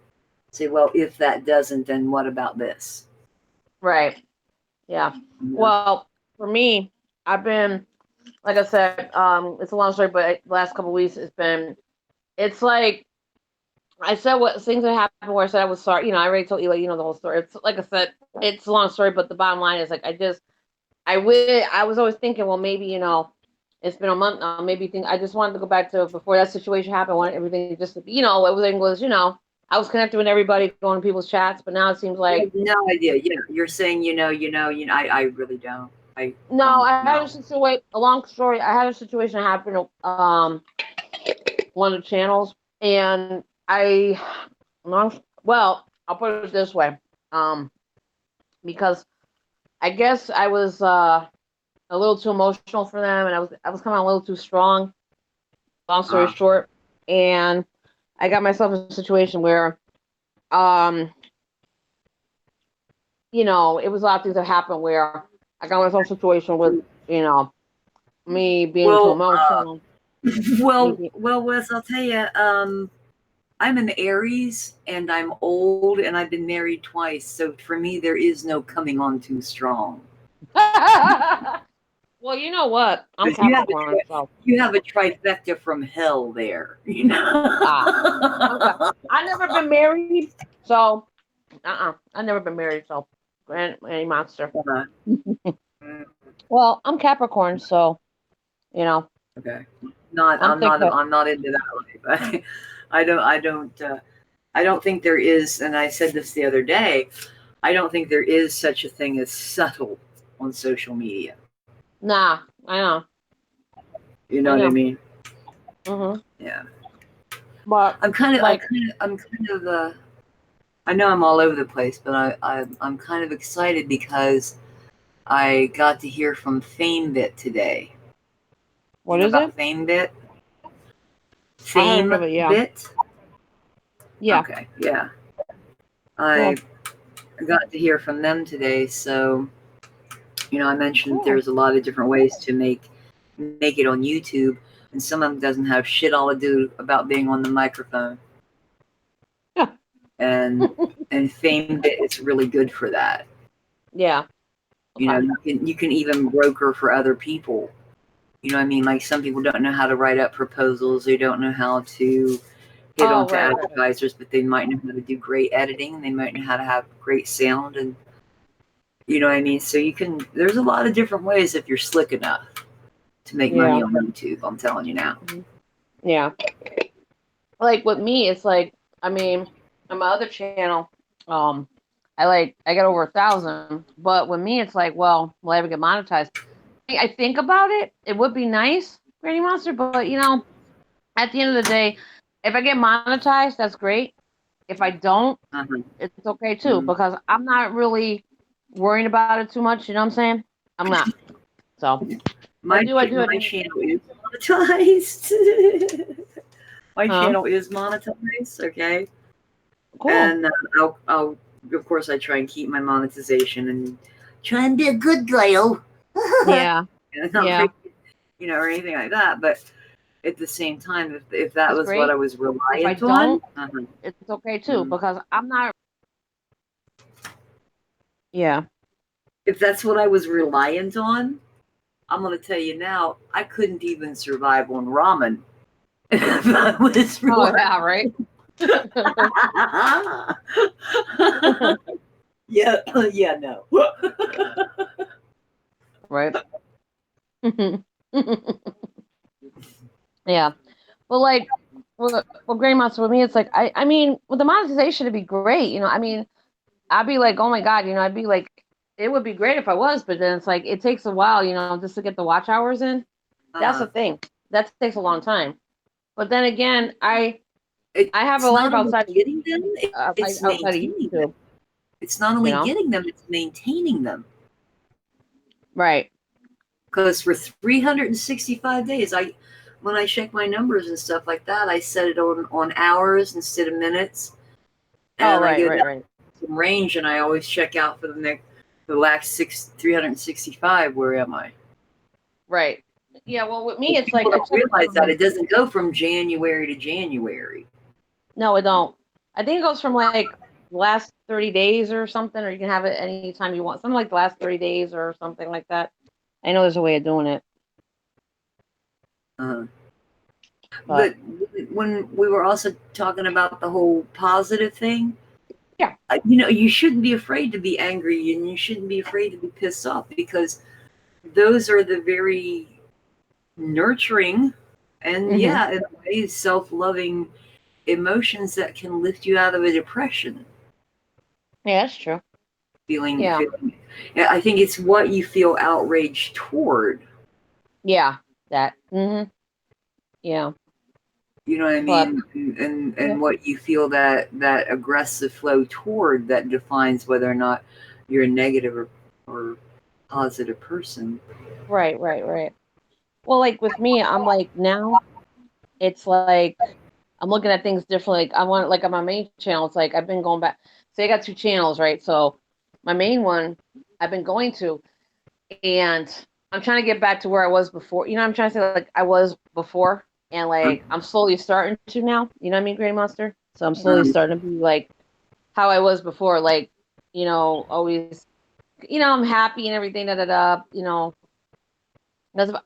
say, well, if that doesn't, then what about this? Right. Yeah. Well, for me, I've been, like I said, it's a long story, but the last couple of weeks it's like I said what things that happened where I said I was sorry. I already told Eli, the whole story. It's like I said, it's a long story, but the bottom line is like I was always thinking, well, maybe it's been a month now. Maybe I just wanted to go back to before that situation happened. I wanted everything just to be, everything was, I was connected with everybody, going to people's chats, but now it seems like I have no idea. Yeah, you're saying I really don't. I had a situation. A long story. I had a situation happen. One of the channels, and well, I'll put it this way, because I guess I was a little too emotional for them, and I was coming on a little too strong. Long story short, and I got myself in a situation where, it was a lot of things that happened where I got myself in a situation with, me being too emotional. Well, Wes, I'll tell you, I'm an Aries and I'm old and I've been married twice. So for me, there is no coming on too strong. Well, you know what? I'm Capricorn. You have a trifecta from hell there. I've never been married, so I've never been married, so any monster. Well, I'm Capricorn, so Okay. I'm not into that life. I don't think there is, and I said this the other day, I don't think there is such a thing as subtle on social media. Nah, I know. You know what I mean? Yeah. But I'm kind of I know I'm all over the place, but I'm kind of excited because I got to hear from FameBit today. What is it? FameBit? FameBit? Yeah. Okay, yeah. I got to hear from them today, so I mentioned there's a lot of different ways to make it on YouTube, and some of them doesn't have shit all to do about being on the microphone. Yeah. And FameBit is really good for that. Yeah. Okay. You can even broker for other people. You know what I mean? Like, some people don't know how to write up proposals. They don't know how to get onto advertisers, but they might know how to do great editing. They might know how to have great sound, and you know what I mean? So there's a lot of different ways if you're slick enough to make money on YouTube. I'm telling you now. Yeah. Like with me, it's like, I mean, on my other channel, I got over 1,000, but with me, it's like, well, will I ever get monetized? I think about it. It would be nice, Granny Monster, but at the end of the day, if I get monetized, that's great. If I don't, it's okay too, because I'm not really worrying about it too much. You know what I'm saying? I'm not. So my channel is monetized. My channel is monetized. Okay. Cool. And I'll of course I try and keep my monetization and try and be a good girl. Yeah. Or anything like that. But at the same time, if that was what I was reliant on, it's okay too, because I'm not. Yeah. If that's what I was reliant on, I'm going to tell you now, I couldn't even survive on ramen. If I was Oh yeah, right. yeah, no. Right. Yeah. Well, like, well, Grandmaster, with me, it's like, I mean, with the monetization, it'd be great. I mean, I'd be like, oh my God, I'd be like, it would be great if I was, but then it's like, it takes a while, just to get the watch hours in. That's the thing. That takes a long time. But then again, I have a life outside getting them, it's outside of maintaining YouTube. them. It's not only getting them, it's maintaining them. Right. Because for 365 days, when I check my numbers and stuff like that, I set it on hours instead of minutes. And I get some range, and I always check out for the last 365. Where am I? Right. Yeah. Well, with me, it's like I realize that it doesn't go from January to January. No, it don't. I think it goes from like last 30 days or something, or you can have it anytime you want. Something like the last 30 days or something like that. I know there's a way of doing it. But when we were also talking about the whole positive thing, yeah, you shouldn't be afraid to be angry, and you shouldn't be afraid to be pissed off, because those are the very nurturing and in a way self-loving emotions that can lift you out of a depression. Yeah, that's true. Feeling I think it's what you feel outraged toward. Yeah, that. Yeah. You know what I mean? And what you feel that aggressive flow toward, that defines whether or not you're a negative or positive person. Right. Well, like with me, I'm like, now it's like I'm looking at things differently. Like I want, like on my main channel, it's like I've been going back. So I got 2 channels, right? So my main one I've been going to, and I'm trying to get back to where I was before. I'm trying to say, like, I was before, and like I'm slowly starting to now. You know what I mean, Gray Monster? So I'm slowly starting to be like how I was before, like, always, I'm happy and everything, Because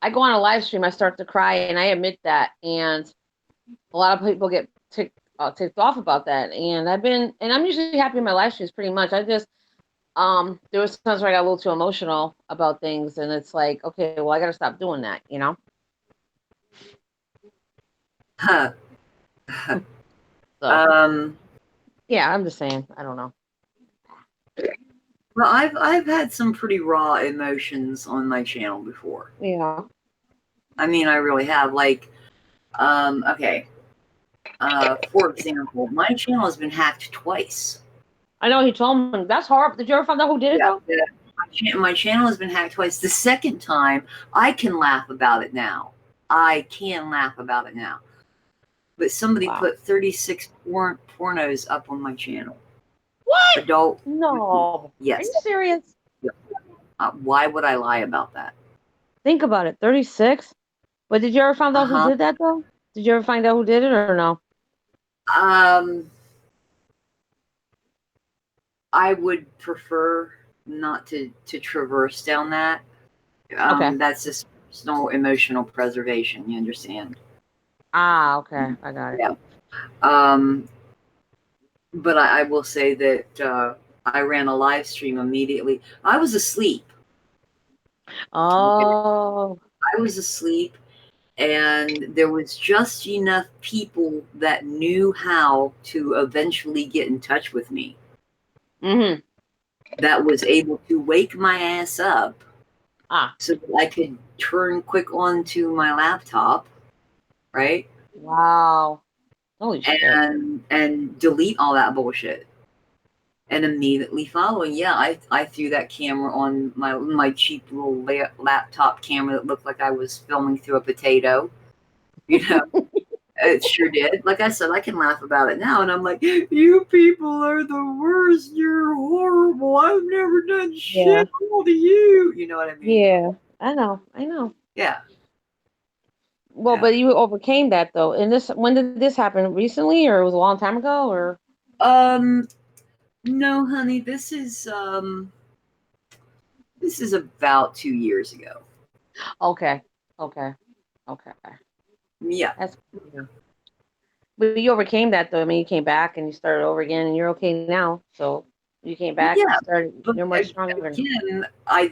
I go on a live stream, I start to cry, and I admit that, and a lot of people get ticked off about that, and I'm usually happy in my live streams pretty much. I just there was times where I got a little too emotional about things, and it's like, okay, well, I got to stop doing that, So, yeah, I'm just saying, I don't know. Well, I've had some pretty raw emotions on my channel before. Yeah. I mean, I really have. Like, okay. For example, my channel has been hacked twice. I know, he told me. That's horrible. Did you ever find out who did it, though? Yeah. My channel has been hacked twice. The second time, I can laugh about it now. But somebody put 36 pornos up on my channel. What? Adult. No. Yes. Are you serious? Why would I lie about that? Think about it. 36? But did you ever find out who did that, though? Did you ever find out who did it or no? I would prefer not to traverse down that. Okay. That's just personal emotional preservation. You understand? Okay. I got it. Yeah. But I will say that I ran a live stream immediately. I was asleep. Oh. I was asleep, and there was just enough people that knew how to eventually get in touch with me. That was able to wake my ass up so that I could turn quick onto my laptop, right? Wow. Holy shit. And delete all that bullshit. And immediately following, I threw that camera on my cheap little laptop camera that looked like I was filming through a potato. It sure did. Like I said, I can laugh about it now, and I'm like, you people are the worst. You're horrible. I've never done shit to you. You know what I mean? Yeah, I know. Yeah. Well, but you overcame that, though. And when did this happen? Recently, or it was a long time ago, or? No, honey. This is about 2 years ago. Okay. Yeah. That's cool. But you overcame that though. I mean, you came back and you started over again, and you're okay now. So you came back and Yeah, you started. but You're much stronger now.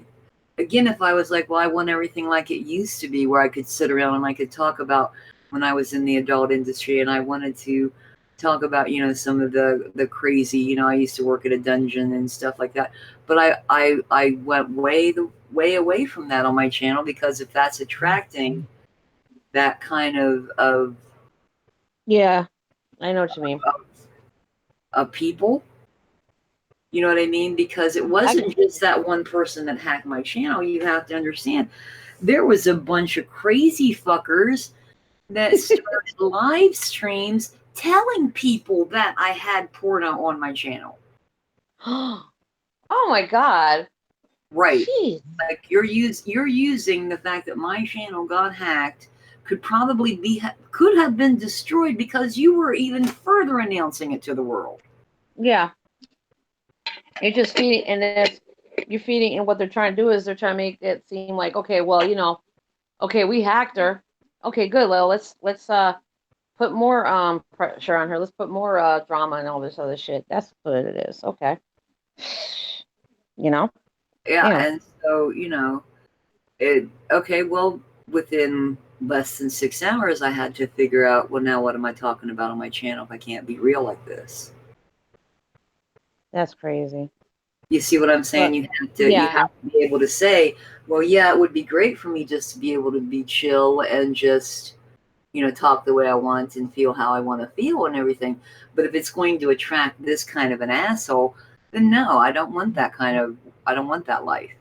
again, if I was like, well, I want everything like it used to be, where I could sit around and I could talk about when I was in the adult industry, and I wanted to talk about, some of the crazy, I used to work at a dungeon and stuff like that. But I went way away from that on my channel, because if that's attracting that kind of Yeah, I know what you mean. people, you know what I mean? Because it I wasn't just that one person that hacked my channel. You have to understand, there was a bunch of crazy fuckers that started live streams telling people that I had porno on my channel. oh my god. Right. Jeez. Like, you're using the fact that my channel got hacked, could have been destroyed, because you were even further announcing it to the world. Yeah. You're just feeding, and that's you're feeding, and what they're trying to do is they're trying to make it seem like, okay, well, okay, we hacked her. Okay, good. Well, let's put more pressure on her. Let's put more drama and all this other shit. That's what it is. Okay. You know? Yeah, Yeah. and so, okay, well, within less than 6 hours, I had to figure out, well, now what am I talking about on my channel if I can't be real like this? That's crazy. You see what I'm saying? But You yeah, have to be able to say, well, yeah, it would be great for me just to be able to be chill and just, talk the way I want and feel how I want to feel and everything. But if it's going to attract this kind of an asshole, then no, I don't want I don't want that life.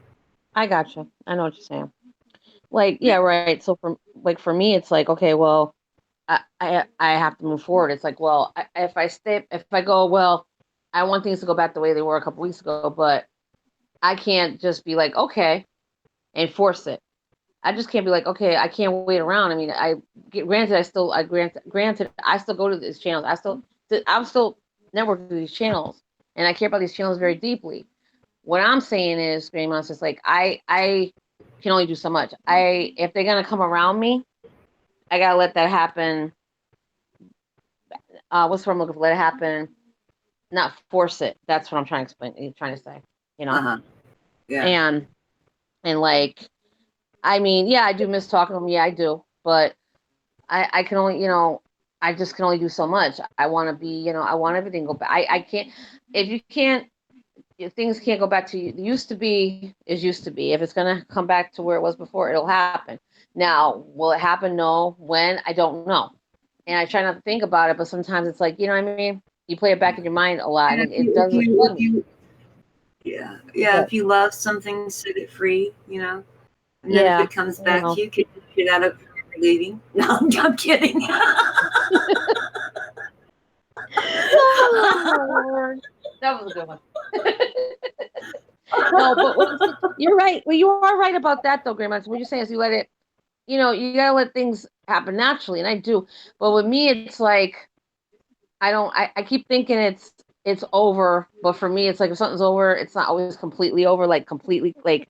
I got you. I know what you're saying. Like, yeah, right. So for me, it's like, okay, well, I have to move forward. It's like, well, if I go, well, I want things to go back the way they were a couple weeks ago, but I can't just be like, okay, and force it. I just can't be like, okay, I can't wait around. I mean, granted, I still go to these channels. I'm still networking to these channels, and I care about these channels very deeply. What I'm saying is, Grey Monster, is like, I can only do so much. If they're gonna come around me, I gotta let that happen. What's what I'm looking for? Let it happen, not force it. That's what I'm trying to say, you know. Uh-huh. Yeah. And like, I mean, yeah, I do miss talking to them. Yeah, I do, but I can only, I just can only do so much. I want to be, I want everything to go back. I can't, if you can't, if things can't go back to used to be is used to be. If it's gonna come back to where it was before, it'll happen. Now, will it happen? No. When? I don't know. And I try not to think about it, but sometimes it's like, you know what I mean? You play it back in your mind a lot, And and it does. yeah, if you love something, set it free, And then if Yeah, it comes you back know. to you, can you get out of leaving? No, I'm kidding. Oh, that was a good one. No, but you're right. Well, you are right about that, though, Grandma. What you're saying is you let it, you gotta let things happen naturally, and I do. But with me, it's like I don't. I keep thinking it's over, but for me, it's like if something's over, it's not always completely over, like completely, like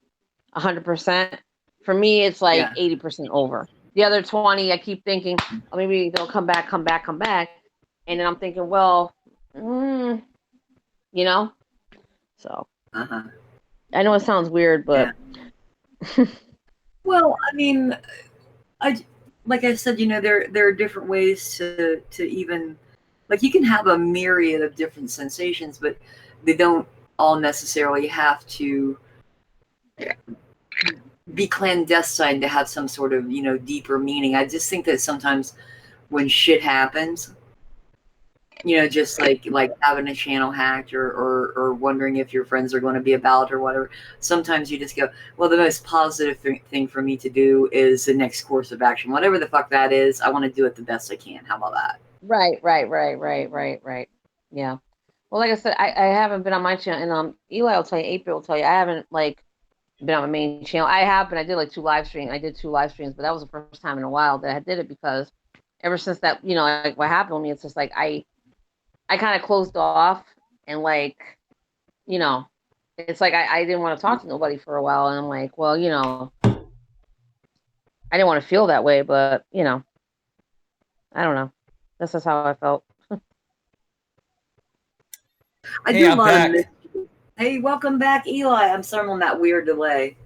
100%. For me, it's like Yeah. 80% over. The other 20, I keep thinking, oh, maybe they'll come back, and then I'm thinking, well, you know. So Uh-huh. I know it sounds weird, but Yeah. Well, I mean, like I said, there are different ways to even, like, you can have a myriad of different sensations, but they don't all necessarily have to be clandestine to have some sort of, deeper meaning. I just think that sometimes when shit happens, just like having a channel hacked, or wondering if your friends are going to be about or whatever. Sometimes you just go, well, the most positive thing for me to do is the next course of action, whatever the fuck that is. I want to do it the best I can. How about that? right. Yeah. Well, like I said, I haven't been on my channel, and Eli will tell you, April will tell you, I haven't like been on my main channel. I have, but I did like 2 live streams. I did 2 live streams, but that was the first time in a while that I did it, because ever since that, like what happened with me, it's just like I kind of closed off, and like, you know, it's like I didn't want to talk to nobody for a while, and I'm like, well, I didn't want to feel that way, but I don't know. This is how I felt. I do a lot of. Hey, welcome back, Eli. I'm sorry on that weird delay.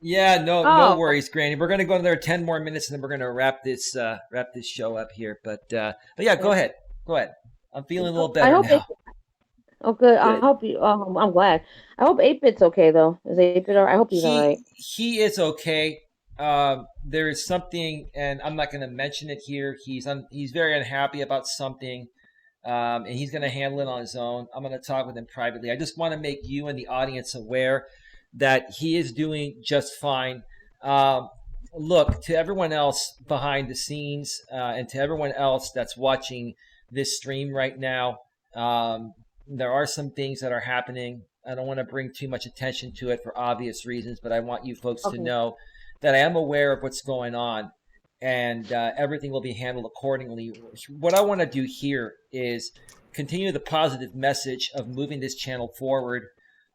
Yeah, no worries, Granny. We're gonna go another 10 more minutes, and then we're gonna wrap this show up here. But yeah, go ahead. I'm feeling a little better now. Oh, good. I hope you. I'm glad. I hope 8-Bit's okay though. Is 8-Bit all right? I hope he's all right. He is okay. There is something, and I'm not going to mention it here. He's very unhappy about something, and he's going to handle it on his own. I'm going to talk with him privately. I just want to make you and the audience aware that he is doing just fine. Look, to everyone else behind the scenes, and to everyone else that's watching this stream right now, there are some things that are happening. I don't want to bring too much attention to it for obvious reasons, but I want you folks to know that I am aware of what's going on, and everything will be handled accordingly. What I want to do here is continue the positive message of moving this channel forward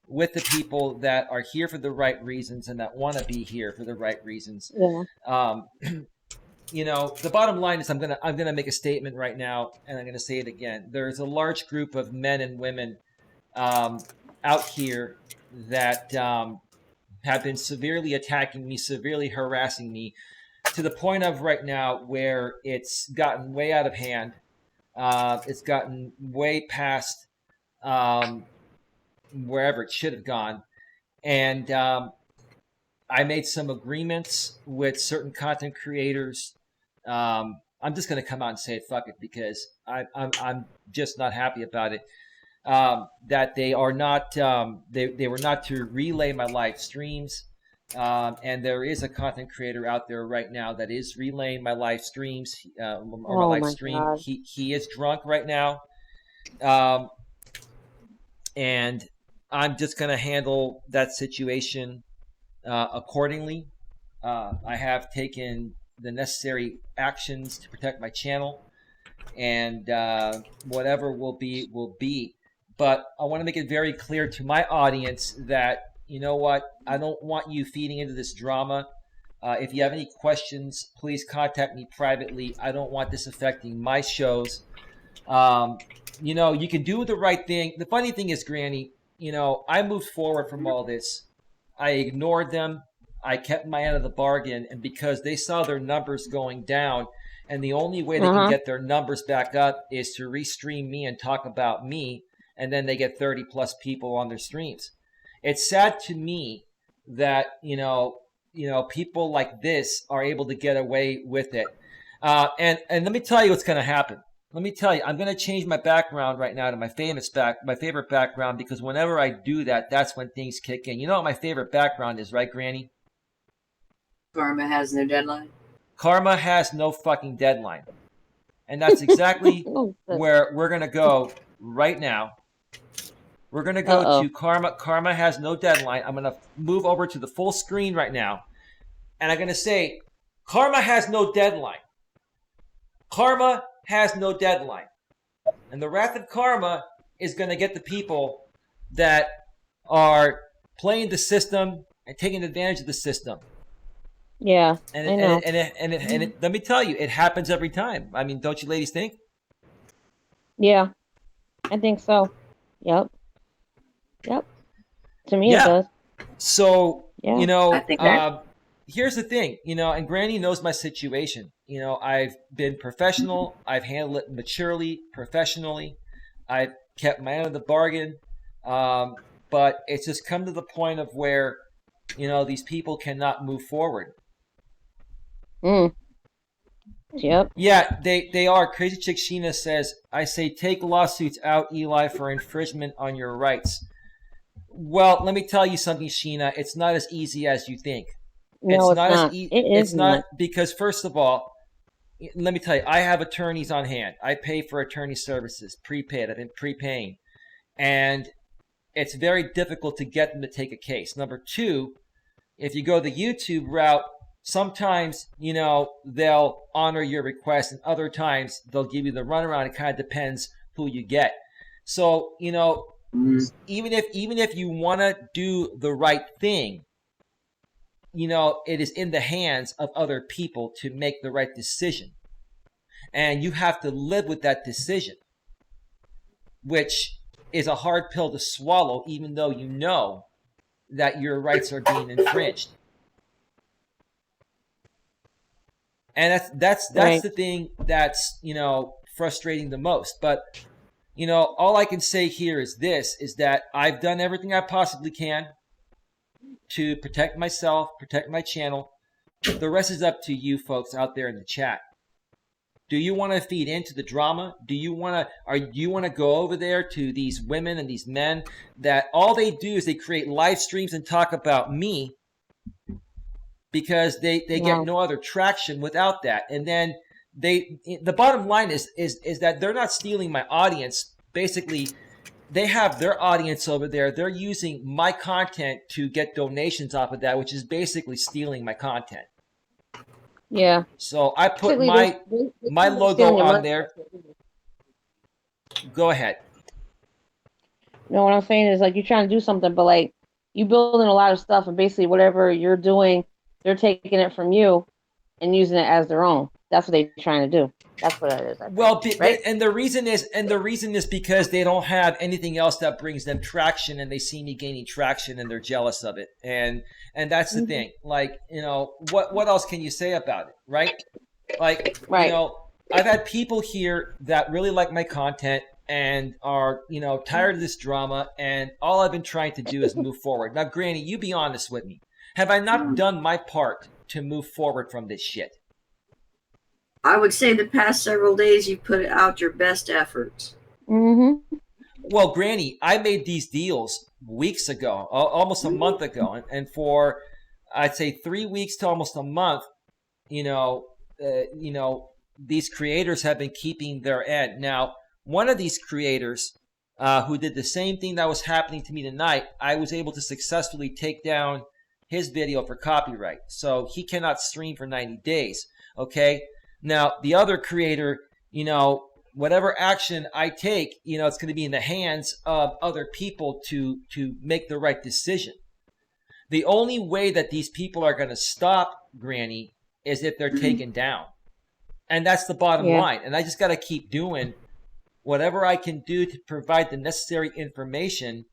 with the people that are here for the right reasons and that want to be here for the right reasons. Yeah. The bottom line is I'm gonna make a statement right now, and I'm gonna say it again. There's a large group of men and women out here that have been severely attacking me, severely harassing me, to the point of right now where it's gotten way out of hand. It's gotten way past wherever it should have gone, and I made some agreements with certain content creators. I'm just going to come out and say it, fuck it, because I'm just not happy about it. That they are not, they were not to relay my live streams. And there is a content creator out there right now that is relaying my live streams, or my live stream. God. He is drunk right now. And I'm just going to handle that situation accordingly. I have taken the necessary actions to protect my channel, and whatever will be. But I want to make it very clear to my audience that, you know what, I don't want you feeding into this drama. If you have any questions, please contact me privately. I don't want this affecting my shows. You can do the right thing. The funny thing is, Granny, I moved forward from all this. I ignored them. I kept my end of the bargain, and because they saw their numbers going down, and the only way they can get their numbers back up is to restream me and talk about me, and then they get 30 plus people on their streams. It's sad to me that people like this are able to get away with it. And let me tell you what's going to happen. Let me tell you, I'm going to change my background right now to my favorite background, because whenever I do that, that's when things kick in. You know what my favorite background is, right, Granny? Karma has no deadline. Karma has no fucking deadline. And that's exactly where we're going to go right now. We're going to go to Karma. Karma has no deadline. I'm going to move over to the full screen right now. And I'm going to say, Karma has no deadline. Karma has no deadline. And the wrath of Karma is going to get the people that are playing the system and taking advantage of the system. Yeah, and I know. And let me tell you, it happens every time. I mean, don't you ladies think? Yeah, I think so. Yep. To me, it does. So, I think here's the thing, and Granny knows my situation. I've been professional. I've handled it maturely, professionally. I've kept my end of the bargain. But it's just come to the point of where, these people cannot move forward. Yep. Yeah, they are. Crazy Chick Sheena says, I say take lawsuits out, Eli, for infringement on your rights. Well, let me tell you something, Sheena. It's not as easy as you think. No, it's not. It's not, because first of all, let me tell you, I have attorneys on hand. I pay for attorney services, prepaid. I've been prepaying. And it's very difficult to get them to take a case. Number two, if you go the YouTube route, sometimes, they'll honor your request, and other times they'll give you the runaround. It kind of depends who you get. So, even if you want to do the right thing, it is in the hands of other people to make the right decision. And you have to live with that decision, which is a hard pill to swallow, even though you know that your rights are being infringed. And that's Right. the thing that's, frustrating the most. But, all I can say here is this, is that I've done everything I possibly can to protect myself, protect my channel. The rest is up to you folks out there in the chat. Do you want to feed into the drama? Do you want to go over there to these women and these men that all they do is they create live streams and talk about me because they get no other traction without that? And then the bottom line is that they're not stealing my audience. Basically, they have their audience over there. They're using my content to get donations off of that, which is basically stealing my content. Yeah. So I put Basically, my they're logo stealing your on money. there. Go ahead. No, what I'm saying is like you're trying to do something, but like you building a lot of stuff, and basically whatever you're doing, they're taking it from you and using it as their own. That's what they're trying to do. That's what it is. I think. Well, right? and the reason is because they don't have anything else that brings them traction, and they see me gaining traction, and they're jealous of it. And that's the thing. Like, what else can you say about it, right? Like, Right. I've had people here that really like my content and are, tired of this drama, and all I've been trying to do is move forward. Now, Granny, you be honest with me. Have I not done my part to move forward from this shit? I would say the past several days you put out your best efforts. Mm-hmm. Well, Granny, I made these deals weeks ago, almost a month ago, and for I'd say 3 weeks to almost a month, these creators have been keeping their end. Now, one of these creators who did the same thing that was happening to me tonight, I was able to successfully take down his video for copyright, so he cannot stream for 90 days. Okay. Now, the other creator, whatever action I take, it's going to be in the hands of other people to make the right decision. The only way that these people are going to stop, Granny, is if they're taken down. And that's the bottom line. And I just got to keep doing whatever I can do to provide the necessary information.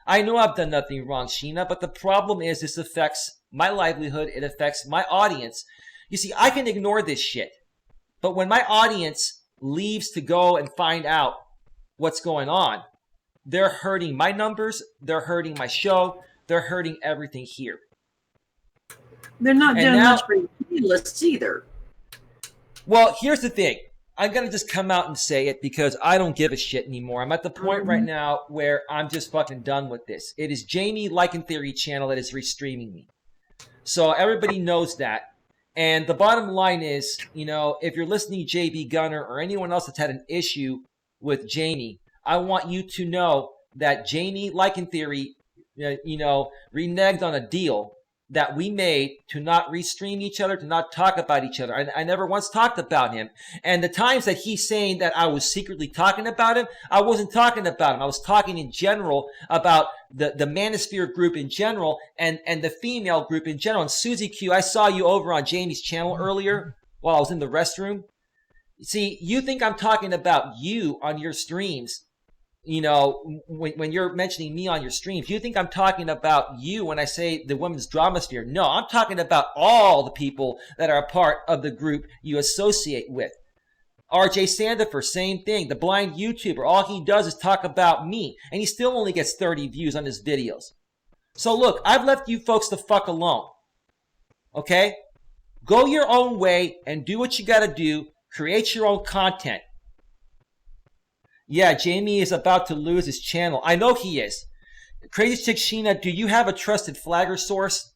I know I've done nothing wrong, Sheena, but the problem is this affects my livelihood. It affects my audience. You see, I can ignore this shit. But when my audience leaves to go and find out what's going on, they're hurting my numbers, they're hurting my show, they're hurting everything here. They're not doing much for playlists either. Well, here's the thing. I'm going to just come out and say it because I don't give a shit anymore. I'm at the point right now where I'm just fucking done with this. It is Jamie Lycan Theory channel that is restreaming me. So everybody knows that. And the bottom line is, if you're listening to JB Gunner or anyone else that's had an issue with Jamie, I want you to know that Jamie Lycan Theory, reneged on a deal that we made to not restream each other, to not talk about each other. I never once talked about him. And the times that he's saying that I was secretly talking about him, I wasn't talking about him. I was talking in general about the Manosphere group in general and the female group in general. And Susie Q, I saw you over on Jamie's channel earlier while I was in the restroom. See, you think I'm talking about you on your streams. When you're mentioning me on your streams, you think I'm talking about you when I say the women's drama sphere. No, I'm talking about all the people that are a part of the group you associate with. RJ Sandifer, same thing. The blind YouTuber, all he does is talk about me, and he still only gets 30 views on his videos. So look, I've left you folks the fuck alone. Okay? Go your own way and do what you gotta do. Create your own content. Yeah, Jamie is about to lose his channel. I know he is. Crazy Chick Sheena, do you have a trusted flagger source?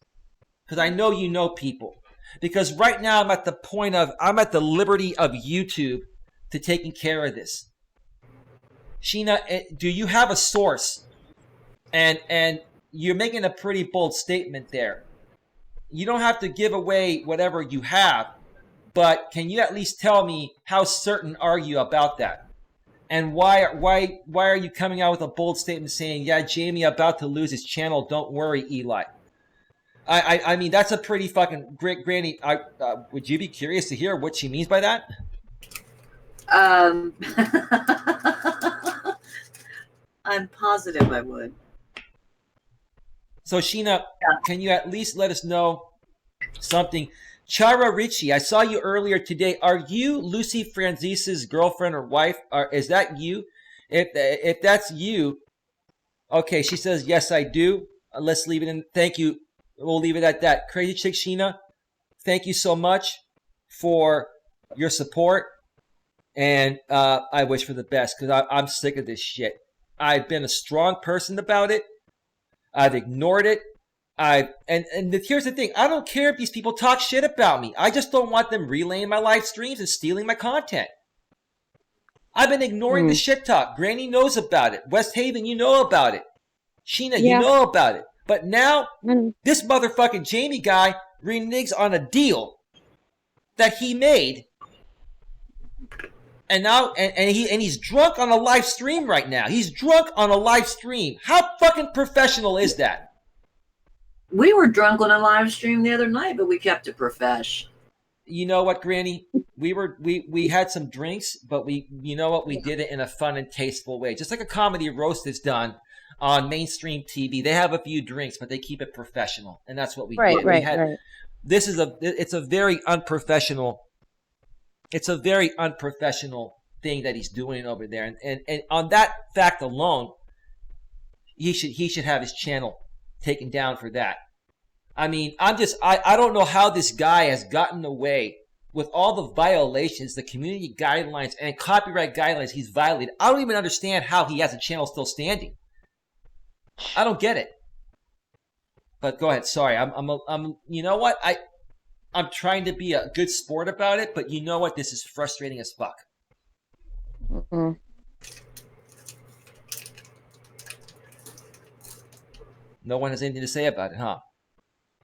Because I know you know people. Because right now I'm at the liberty of YouTube to taking care of this. Sheena, do you have a source? And you're making a pretty bold statement there. You don't have to give away whatever you have, but can you at least tell me how certain are you about that? And why are you coming out with a bold statement saying, yeah, Jamie about to lose his channel, don't worry, Eli? I mean, that's a pretty fucking great, Granny. Would you be curious to hear what she means by that? I'm positive I would. So, Sheena, can you at least let us know something? Chara Ricci, I saw you earlier today. Are you Lucy Francis's girlfriend or wife? Or is that you? If that's you, okay. She says yes, I do. Let's leave it in. Thank you. We'll leave it at that. Crazy Chick Sheena, thank you so much for your support, and I wish for the best because I'm sick of this shit. I've been a strong person about it. I've ignored it. Here's the thing. I don't care if these people talk shit about me. I just don't want them relaying my live streams and stealing my content. I've been ignoring the shit talk. Granny knows about it. West Haven, you know about it. Sheena, you know about it. But now, this motherfucking Jamie guy reneges on a deal that he made. And now, he's drunk on a live stream right now. He's drunk on a live stream. How fucking professional is that? We were drunk on a live stream the other night, but we kept it profesh. You know what, Granny? We had some drinks, but you know what? We did it in a fun and tasteful way. Just like a comedy roast is done on mainstream TV. They have a few drinks, but they keep it professional. And that's what we did. Right. It's a very unprofessional thing that he's doing over there. And on that fact alone, he should have his channel taken down for that. I mean, I don't know how this guy has gotten away with all the violations, the community guidelines and copyright guidelines he's violated. I don't even understand how he has a channel still standing. I don't get it. But go ahead. Sorry, I'm. You know what? I'm trying to be a good sport about it, but you know what? This is frustrating as fuck. Mm-hmm. No one has anything to say about it, huh?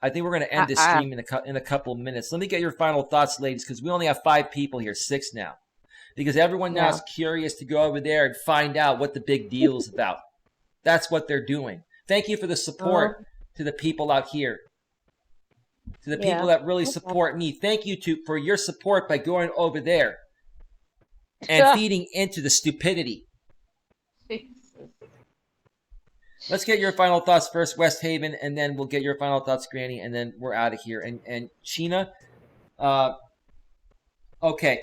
I think we're going to end this stream in a couple of minutes. Let me get your final thoughts, ladies, because we only have 5 people here, 6 now. Because everyone now is curious to go over there and find out what the big deal is about. That's what they're doing. Thank you for the support to the people out here. To the people that really support me. Thank you for your support by going over there and feeding into the stupidity. Let's get your final thoughts first, West Haven, and then we'll get your final thoughts, Granny, and then we're out of here. And Sheena, okay,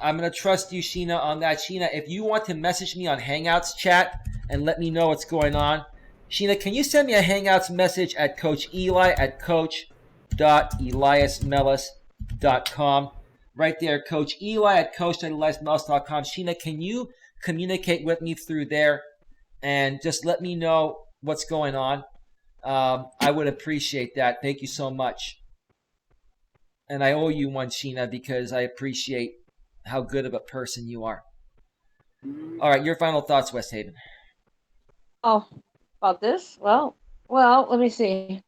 I'm going to trust you, Sheena, on that. Sheena, if you want to message me on Hangouts chat and let me know what's going on, Sheena, can you send me a Hangouts message at Coach Eli at coach.eliasmelas.com? Right there, Coach Eli at coach.eliasmelas.com. Sheena, can you communicate with me through there? And just let me know what's going on. I would appreciate that. Thank you so much. And I owe you one, Sheena, because I appreciate how good of a person you are. All right, your final thoughts, West Haven. Oh, about this? Well, let me see.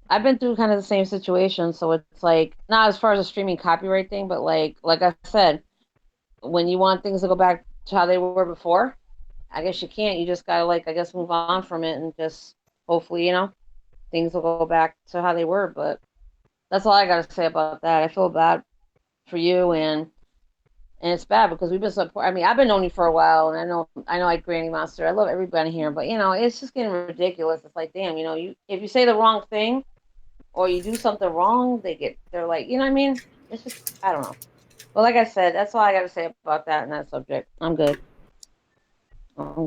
I've been through kind of the same situation, so it's like, not as far as a streaming copyright thing, but like I said, when you want things to go back to how they were before, I guess you can't. You just gotta move on from it and just hopefully, things will go back to how they were. But that's all I gotta say about that. I feel bad for you, and it's bad because we've been support. I mean, I've been knowing you for a while, and I know, like Granny Monster, I love everybody here, but it's just getting ridiculous. It's like, damn, if you say the wrong thing or you do something wrong, they're like, you know what I mean? It's just, I don't know. But like I said, that's all I gotta say about that and that subject. I'm good. I'm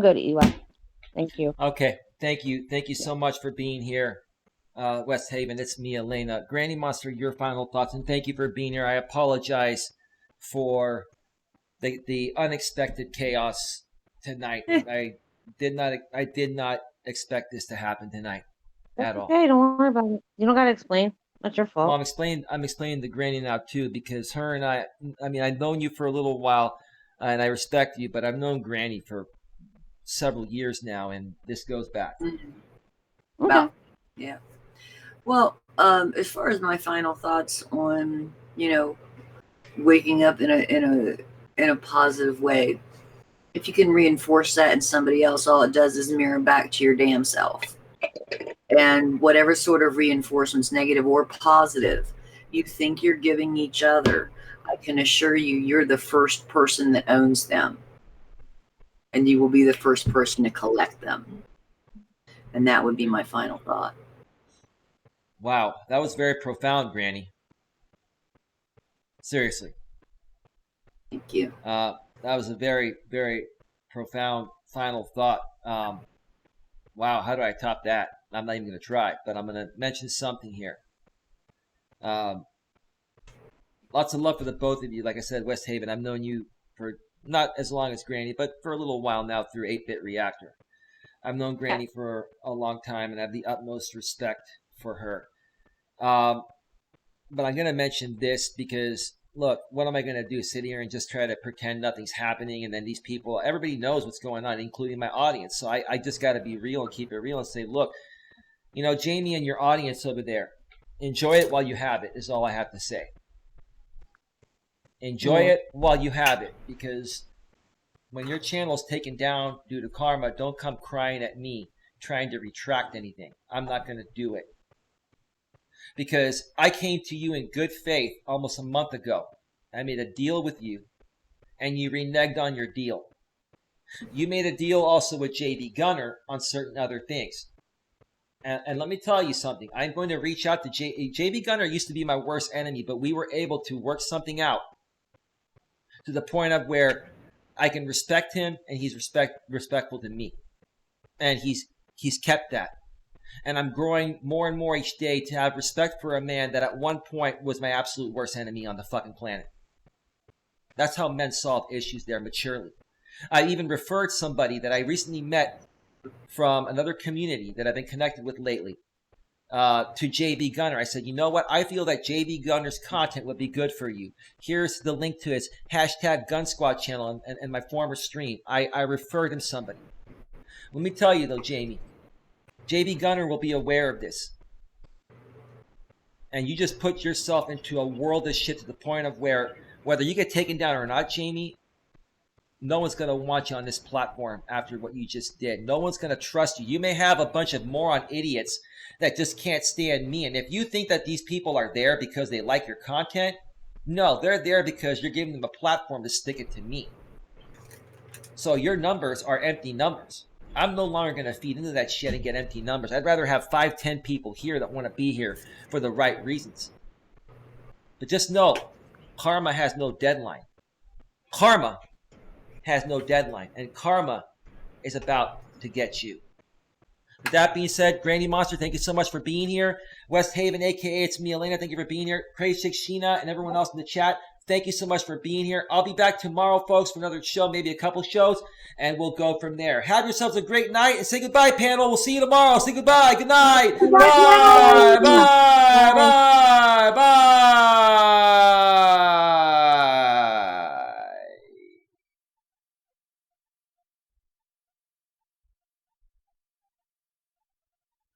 good, Eli. Thank you. Okay. Thank you. Thank you so much for being here, West Haven. It's me, Elena. Granny Monster, your final thoughts, and thank you for being here. I apologize for the unexpected chaos tonight. I did not expect this to happen tonight at all. Okay, don't worry about it. You don't gotta explain. That's your fault. Well, I'm explaining to Granny now too, because her and I mean, I've known you for a little while. And I respect you, but I've known Granny for several years now, and this goes back. Mm-hmm. Okay. Yeah. Well, as far as my final thoughts on, waking up in a positive way, if you can reinforce that in somebody else, all it does is mirror back to your damn self. And whatever sort of reinforcements, negative or positive, you think you're giving each other, I can assure you, you're the first person that owns them. And you will be the first person to collect them. And that would be my final thought. Wow, that was very profound, Granny. Seriously. Thank you. That was a very, very profound final thought. Wow, how do I top that? I'm not even going to try, but I'm going to mention something here. Lots of love for the both of you. Like I said, West Haven, I've known you for not as long as Granny, but for a little while now through 8-Bit Reactor. I've known Granny for a long time, and I have the utmost respect for her. But I'm going to mention this because, look, what am I going to do? Sit here and just try to pretend nothing's happening, and then these people, everybody knows what's going on, including my audience. So I just got to be real and keep it real and say, look, you know, Jamie and your audience over there, enjoy it while you have it is all I have to say. Enjoy it while you have it, because when your channel is taken down due to karma, don't come crying at me trying to retract anything. I'm not going to do it. Because I came to you in good faith almost a month ago. I made a deal with you, and you reneged on your deal. You made a deal also with JB Gunner on certain other things. And let me tell you something. I'm going to reach out to JB Gunner. Used to be my worst enemy, but we were able to work something out to the point of where I can respect him, and he's respectful to me. And he's kept that. And I'm growing more and more each day to have respect for a man that at one point was my absolute worst enemy on the fucking planet. That's how men solve issues there maturely. I even referred somebody that I recently met from another community that I've been connected with lately to JB Gunner. I said, you know what? I feel that JB Gunner's content would be good for you. Here's the link to his hashtag Gun Squad channel and my former stream. I referred him somebody. Let me tell you though, Jamie, JB Gunner will be aware of this. And you just put yourself into a world of shit to the point of where, whether you get taken down or not, Jamie, no one's going to want you on this platform after what you just did. No one's going to trust you. You may have a bunch of moron idiots that just can't stand me. And if you think that these people are there because they like your content, no, they're there because you're giving them a platform to stick it to me. So your numbers are empty numbers. I'm no longer going to feed into that shit and get empty numbers. I'd rather have 5, 10 people here that want to be here for the right reasons. But just know, karma has no deadline. Karma has no deadline. And karma is about to get you. With that being said, Granny Monster, thank you so much for being here. West Haven, a.k.a. it's me, Elena, thank you for being here. Crazy Sheena and everyone else in the chat, thank you so much for being here. I'll be back tomorrow, folks, for another show, maybe a couple shows, and we'll go from there. Have yourselves a great night, and say goodbye, panel. We'll see you tomorrow. Say goodbye. Good night. Bye. Bye.